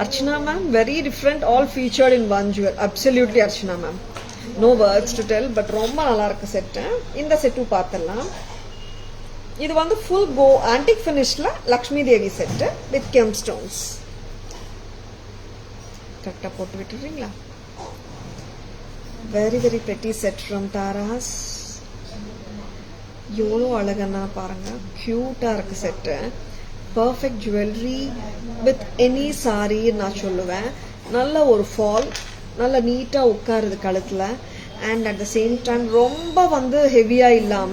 Archana ma'am, very different, all featured in one jewel. Absolutely Archana ma'am, no words to tell, but ரொம்ப நல்லா இருக்கு செட்டு. இந்த செட்டும் பார்த்துடலாம். இது வந்து ஃபுல் ஆன்டிக் ஃபினிஷ்ல Lakshmi Devi set with gem stones. கரெக்டாக போட்டு விட்டுறீங்களா? Very very pretty set from Taras. எவ்வளோ அழகன்னா பாருங்க, கியூட்டா இருக்கு set. Perfect jewellery with any sari நான் சொல்லுவேன். நல்ல ஒரு ஃபால், நல்ல நீட்டா உட்காருது கழுத்துல. And at the same time ரொம்ப வந்து ஹெவியா இல்லாம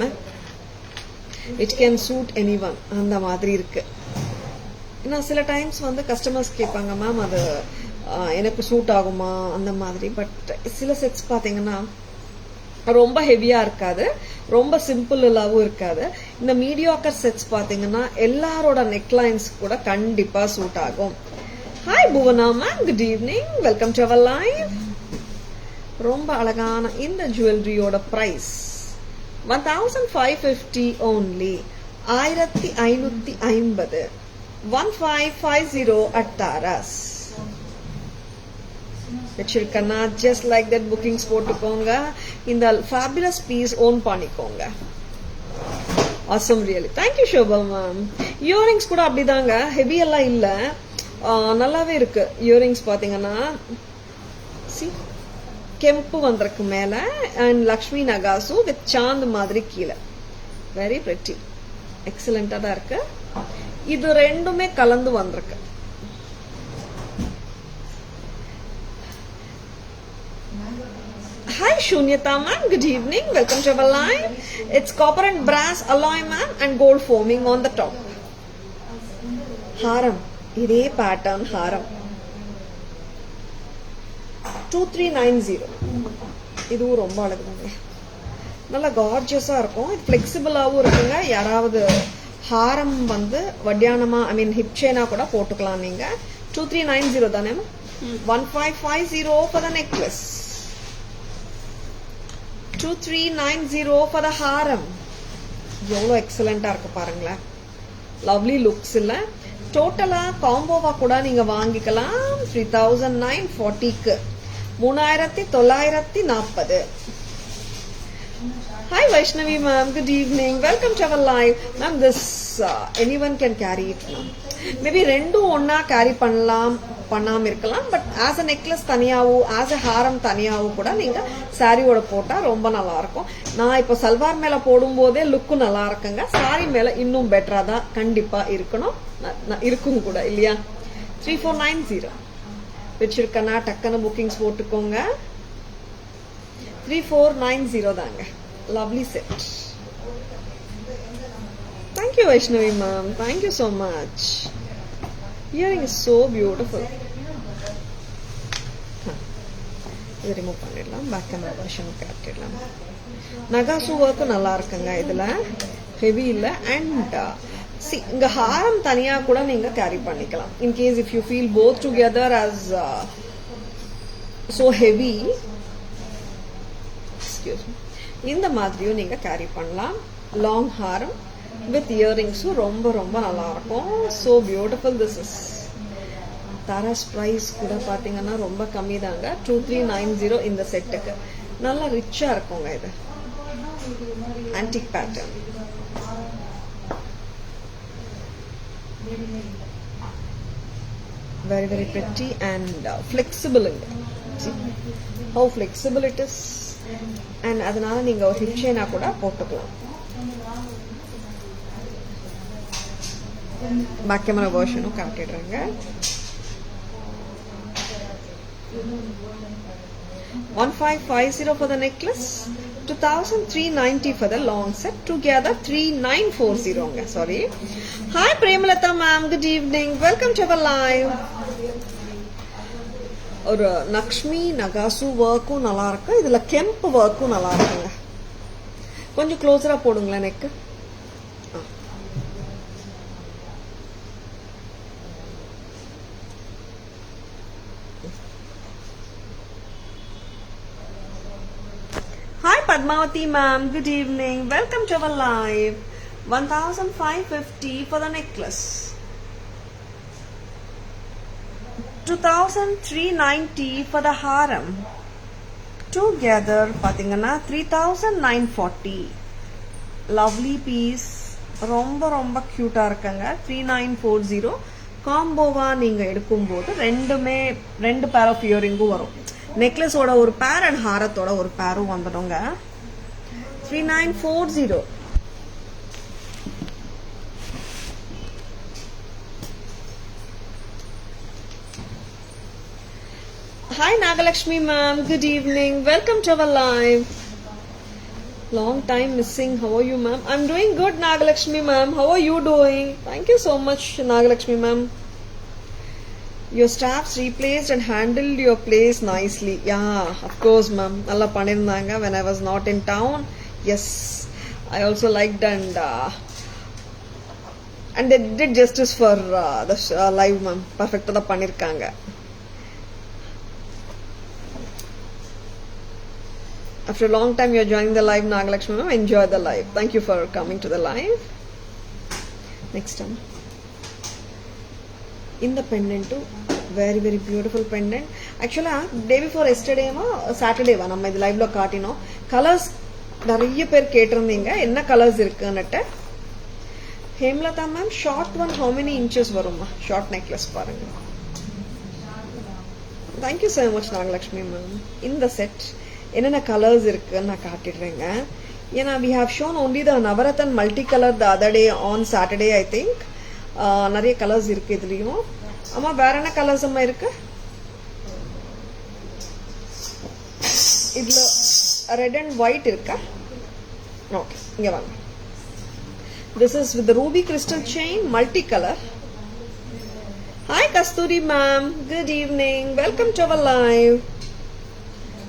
it can suit any one, அந்த மாதிரி இருக்கு. ஏன்னா சில டைம்ஸ் வந்து கஸ்டமர்ஸ் கேட்பாங்க, மேம் அது எனக்கு சூட் ஆகுமா அந்த மாதிரி. பட் சில செட்ஸ் பார்த்தீங்கன்னா ரொம்ப ஹெவியா இருக்காது, ரொம்ப சிம்பிளாகவும் இருக்காது. இந்த மீடியாக்கர் செட்ஸ் பார்த்தீங்கன்னா எல்லாரோட நெக்லைன்ஸ் கூட கண்டிப்பா சூட் ஆகும். Hi Bhuvana ma'am, good evening, welcome to our live. ரொம்ப அழகான இந்த ஜுவல்லரியோட பிரைஸ் 1550 only. 1550, 1550 at Taras. வச்சிருக்கனா just like that bookings போட்டுக்கோங்க. இந்த fabulous piece own பண்ணிக்கோங்க. Awesome really. Thank you Shobha ma'am. Earrings கூட அப்படிதாங்க, ஹெவி எல்லாம் இல்ல. நல்லாவே இருக்கு. இயரிங்ஸ் பாத்தீங்கன்னா கெம்பு வந்திருக்கு மேல அண்ட் லக்ஷ்மி நகாசு வித் சாந்த் மாதிரி கீழே. வெரி பிரிட்டி, எக்ஸலண்டா தான் இருக்கு. இது ரெண்டுமே கலந்து வந்திருக்கு. Hi Shunyata ma'am, good evening. Welcome to our live. It's copper and brass alloy ma'am and gold foaming on the top. Haram, இதே pattern haram. 2390. இதுவும் ரொம்ப அழகுங்க. நல்லா கார்ஜியஸா இருக்கும். இது ஃபிளெக்சிபிளாவும் இருக்குங்க. யாராவது ஹாரம் வந்து வட்டியானமா ஹிப் செயினா கூட போட்டுக்கலாம் நீங்க. 2390 தானே? 1550 for the necklace. 2390 for the haram. எவ்வளோ எக்ஸலண்டா இருக்கு பாருங்களேன். லவ்லி லுக்ஸ் இல்ல. டோட்டலா காம்போவா கூட நீங்க வாங்கிக்கலாம். 3940க்கு 3940. Hi Vaishnavi ma'am, good evening. Welcome to our live. Ma'am, this anyone can carry it ma'am. Maybe ரெண்டும் ஒன்னா கேரி பண்ணாம இருக்கலாம். பட் ஆஸ் அ நெக்லஸ் தனியாவும் ஆஸ் அ ஹாரம் தனியாவும் கூட நீங்க சாரியோட போட்டா ரொம்ப நல்லா இருக்கும். நான் இப்போ சல்வார் மேல போடும் போதே லுக்கு நல்லா இருக்குங்க. சாரி மேல இன்னும் பெட்டரா தான் கண்டிப்பா இருக்கும் கூட இல்லையா? 3490 வச்சிருக்கனா டக்குன்னு புக்கிங்ஸ் போட்டுக்கோங்க. 3490 தாங்க. Lovely set. Thank you Vaishnavi ma'am. Thank you so much. Earring is so beautiful. இது ரிமூவ் பண்ணிடலாம். பேக் கேமரா வெர்ஷன் காட்டிடலாம். நகாசு ஒர்க்கு நல்லா இருக்குங்க. இதுல ஹெவி இல்ல. அண்ட் இங்க ஹாரம் தனியா கூட நீங்க கேரி பண்ணிக்கலாம். In case if you feel both together as so heavy, excuse me, இந்த மாதிரியும் நீங்க கேரி பண்ணலாம். லாங் ஹாரம் வித் இயரிங்ஸும் ரொம்ப ரொம்ப நல்லா இருக்கும். So beautiful. This is Tara's price கூட பாத்தீங்கன்னா ரொம்ப கம்மி தாங்க. 2390 இந்த செட்டுக்கு. நல்லா ரிச்சா இருக்குங்க. இது antique pattern. very very pretty and flexible. See how flexible it is. and அதனால நீங்க ஒரு ஹிப் செயினா கூட போட்டுக்கலாம். பேக் கேமரா வெர்ஷனும் காட்டிடுறாங்க. 1550 for the necklace, 2390 for the long set. Together 3940. Sorry. Hi Premalata ma'am, good evening. Welcome to our live. ஒரு லக்ஷ்மி நகாசு ஒர்க்கும் நல்லா இருக்கு. இதுல கெம்பு ஒர்க்கும் நல்லா இருக்குங்க. கொஞ்சம் க்ளோஸரா போடுங்களேன் neck. Hi Padmavati ma'am, good evening. Welcome to our live. 1550 for the necklace. 2390 for the haram. Together பாத்தீங்கன்னா 3940. Lovely piece. ரொம்ப ரொம்ப கியூட்டா இருக்குங்க. 3940 காம்போவா நீங்க எடுக்கும்போது ரெண்டு பேர் ஆஃப் இயரிங்கும் வரும். நெக்லஸோட ஒரு பேர் அண்ட் ஹாரத்தோட ஒரு பேரும் வந்துடுங்க. 3940. Hi Nagalakshmi ma'am, good evening. Welcome to our live. Long time missing. How are you ma'am? I'm doing good Nagalakshmi ma'am. How are you doing? Thank you so much Nagalakshmi ma'am. Your staffs replaced and handled your place nicely. Yeah, of course ma'am. Alla panirundanga when I was not in town. Yes, I also liked and they did justice for the live ma'am. Perfect da panirukanga. After a long time you're joining the live Nagalakshmi ma'am. Enjoy the live. Thank you for coming to the live. Next time. In the pendant too, very very beautiful pendant. Actually day before yesterday Saturday நம்ம இது லைவ்ல காட்டினோம். Colours நிறைய பேர் கேட்டிருந்தீங்க என்ன colours இருக்குன்னுட்டு. Hemalatha ma'am short one how many inches வருமா? ஷார்ட் நெக்லஸ் பாருங்க. Thank you so much Nagalakshmi ma'am. இந்த செட் என்னென்ன கலர்ஸ் இருக்குன்னு நான் காட்டிடுறேங்க. ஏன்னா we have shown only the navratan multi colour the other day on Saturday I think. நிறைய கலர்ஸ் இருக்கு இதுலேயும். அம்மா வேற என்ன கலர்ஸ் அம்மா இருக்கு? இதில் ரெட் அண்ட் ஒயிட் இருக்கா? ஓகே, இங்கே வாங்க. This is with the ruby crystal chain, multicolor. Hi Kasturi ma'am, good evening. Welcome to our live.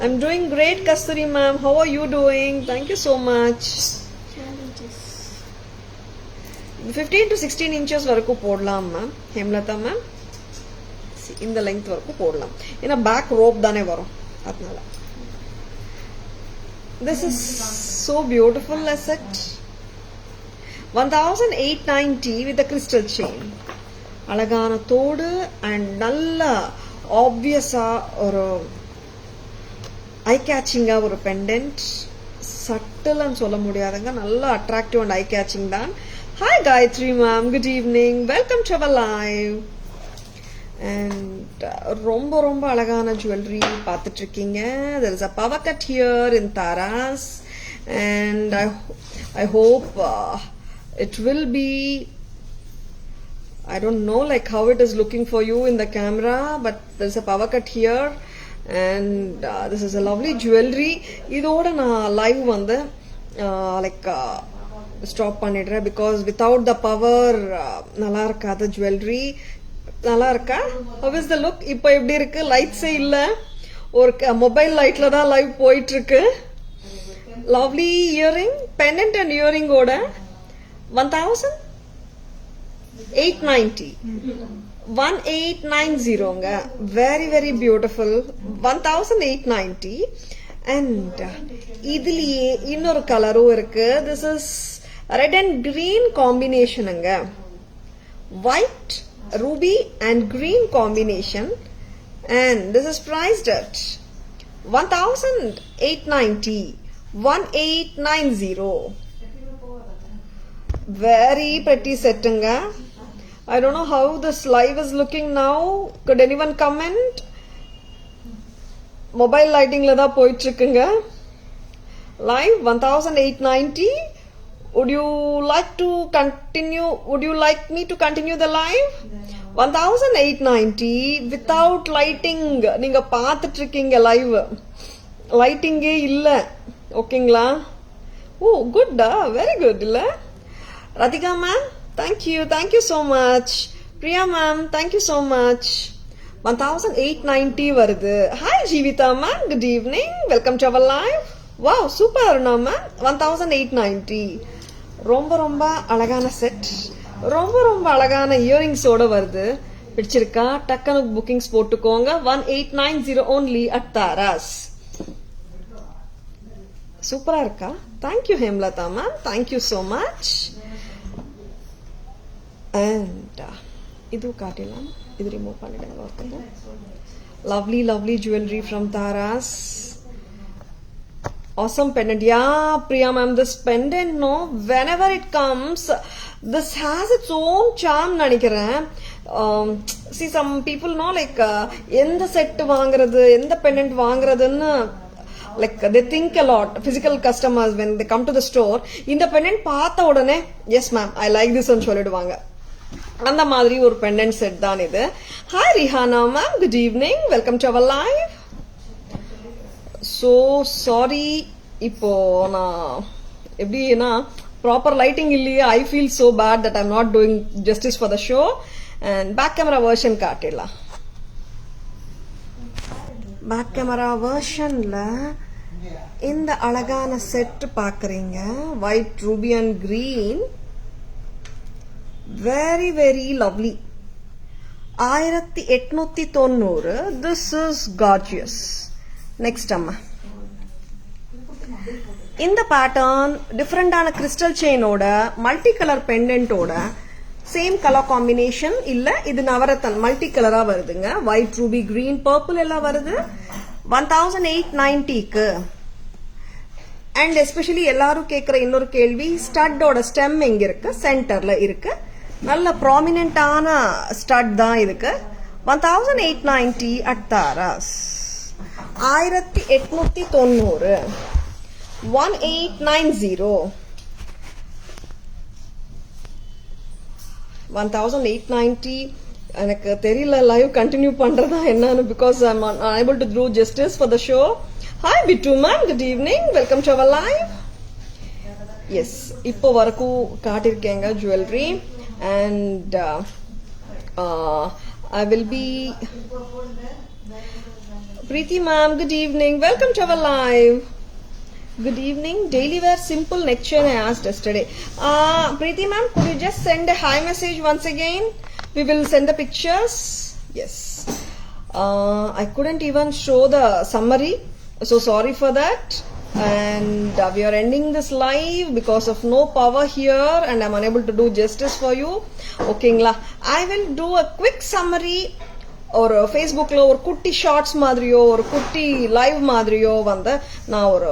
I'm doing great Kasturi ma'am. How are you doing? Thank you so much. 15 to 16 inches வரைக்கு போடலாம் ma'am. Hemlata ma'am இந்த length வரைக்கு போடலாம். ஏன்னா back rope தானே வரும் அதனால. This is so beautiful a set. 1890 with the crystal chain. அழகான தோடு அண்ட் நல்ல ஆப்வியஸா ஒரு ஐ கேச்சிங்கா ஒரு பெண்டன்ட். சட்டில்னு சொல்ல முடியாதுங்க, நல்ல அட்ராக்டிவ் அண்ட் ஐ கேச்சிங் தான். Hi Gayathri ma'am, good evening, welcome to our live. And ரொம்ப ரொம்ப அழகான ஜுவல்லரி பார்த்துட்டு இருக்கீங்க. there is a power cut here in Taras and I hope it will be, I don't know like how it is looking for you in the camera, but there's a power cut here and this is a lovely jewelry. இதோட நான் live வந்து like stop பண்ணிடுறேன் because without the power நல்லா இருக்காது jewellery. நல்லா இருக்கா? how is the look? இப்போ எப்படி இருக்கு? லைட்ஸே இல்ல, ஒரு மொபைல் லைட்ல தான் லைவ் போயிட்டு இருக்கு. Lovely earring, pendant and earring ஓட 1890 1890ங்க. Very very beautiful. 1890 அண்ட் இதுலயே இன்னொரு கலரும் இருக்கு. This is red and green காம்பினேஷனுங்க. White ruby and green combination and this is priced at 1890 1890. very pretty settinga. I don't know how this live is looking now. Could anyone comment? mobile lighting la da poitu irukanga. live 1890. Would you like to continue? Would you like me to continue the live? 1890 without lighting. நீங்க பார்த்துட்டு இருக்கீங்க live, லைட்டிங்கே இல்ல. ஓகேங்களா? ஓ குட்டா, very good. இல்ல Radhika ma'am, thank you so much. Priya ma'am, thank you so much. 1890 வருது. Hi Jeevitha ma'am, good evening, welcome to our live. Wow, super Aruna ma'am. 1890 ரொம்ப ரொம்ப அழகான செட், ரொம்ப ரொம்ப அழகான இயரிங்ஸோட வருது. பிடிச்சிருக்கா? டக்குனு புக்கிங்ஸ் போட்டுக்கோங்க. 1890 only at Taras. சூப்பரா இருக்கா? Thank you Hemlata ma'am, thank you so much. And இது காட்டலாம், இது ரிமூவ் பண்ணிடுங்க. ஒருத்தங்க lovely lovely jewellery from Taras. Awesome pendant. Yeah, Priya ma'am, this pendant, no, whenever it comes, this has its own charm நினைக்கிறேன். See, some people know like எந்த set வாங்குறது, எந்த pendant வாங்குறதுன்னு like they think a lot. Physical customers when they come to the store, இந்த pendant பார்த்த உடனே yes ma'am, I like this ன்னு சொல்லிடுவாங்க. அந்த மாதிரி ஒரு pendant set தான் இது. Hi Rihanna ma'am, good evening, welcome to our live. So sorry, இப்போ நான் எப்படின்னா ப்ராப்பர் லைட்டிங் இல்லையே. I feel so bad that I'm not doing justice for the show. And back camera version காட்டிடலாம். Back camera வெர்ஷன்ல இந்த அழகான set பார்க்குறீங்க. White, ruby and green. Very very lovely. 1890. This is gorgeous. Next அம்மா, இந்த pattern டிஃப்ரெண்டான crystal செயினோட multi colour பெண்டன்ட்டோட சேம் கலர் காம்பினேஷன் இல்ல, இது நவரத்தன் மல்டி கலரா வருதுங்க. ஒயிட், ரூபி, கிரீன், பர்பிள் எல்லாம் வருது 1890க்கு. அண்ட் எஸ்பெஷலி எல்லாரும் கேட்குற இன்னொரு கேள்வி, ஸ்டட்டோட ஸ்டெம் எங்க இருக்கு? சென்டர்ல இருக்கு. நல்ல ப்ராமினென்டான ஸ்டட் தான் இதுக்கு. 1890 at Taras. 1890. 1890. 1890. எனக்கு தெரியல லைவ் கண்டினியூ பண்றதா என்னன்னு because I am unable to do justice for the show. Hi Bittu ma'am, good evening, welcome to our live. Yes, இப்போ வரைக்கும் காட்டிருக்கேங்க jewelry and I will be Preeti ma'am, good evening, welcome to our live. Good evening. Daily wear simple neck chain I asked yesterday. Preeti ma'am, could you just send a hi message once again? We will send the pictures. Yes. I couldn't even show the summary. So sorry for that. And we are ending this live because of no power here and I'm unable to do justice for you. Okay, I will do a quick summary or Facebookல ஒரு குட்டி shorts மாதிரியோ ஒரு குட்டி live மாதிரியோ வந்து நான் ஒரு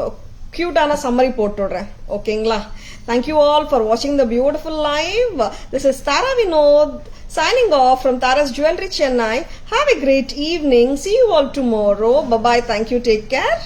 கியூட்டான summary போட்டுடுறேன். ஓகேங்களா? Thank you all for watching the beautiful live. This is Tara Vinod signing off from Tara's Jewelry Chennai. Have a great evening. See you all tomorrow. Bye bye. Thank you. Take care.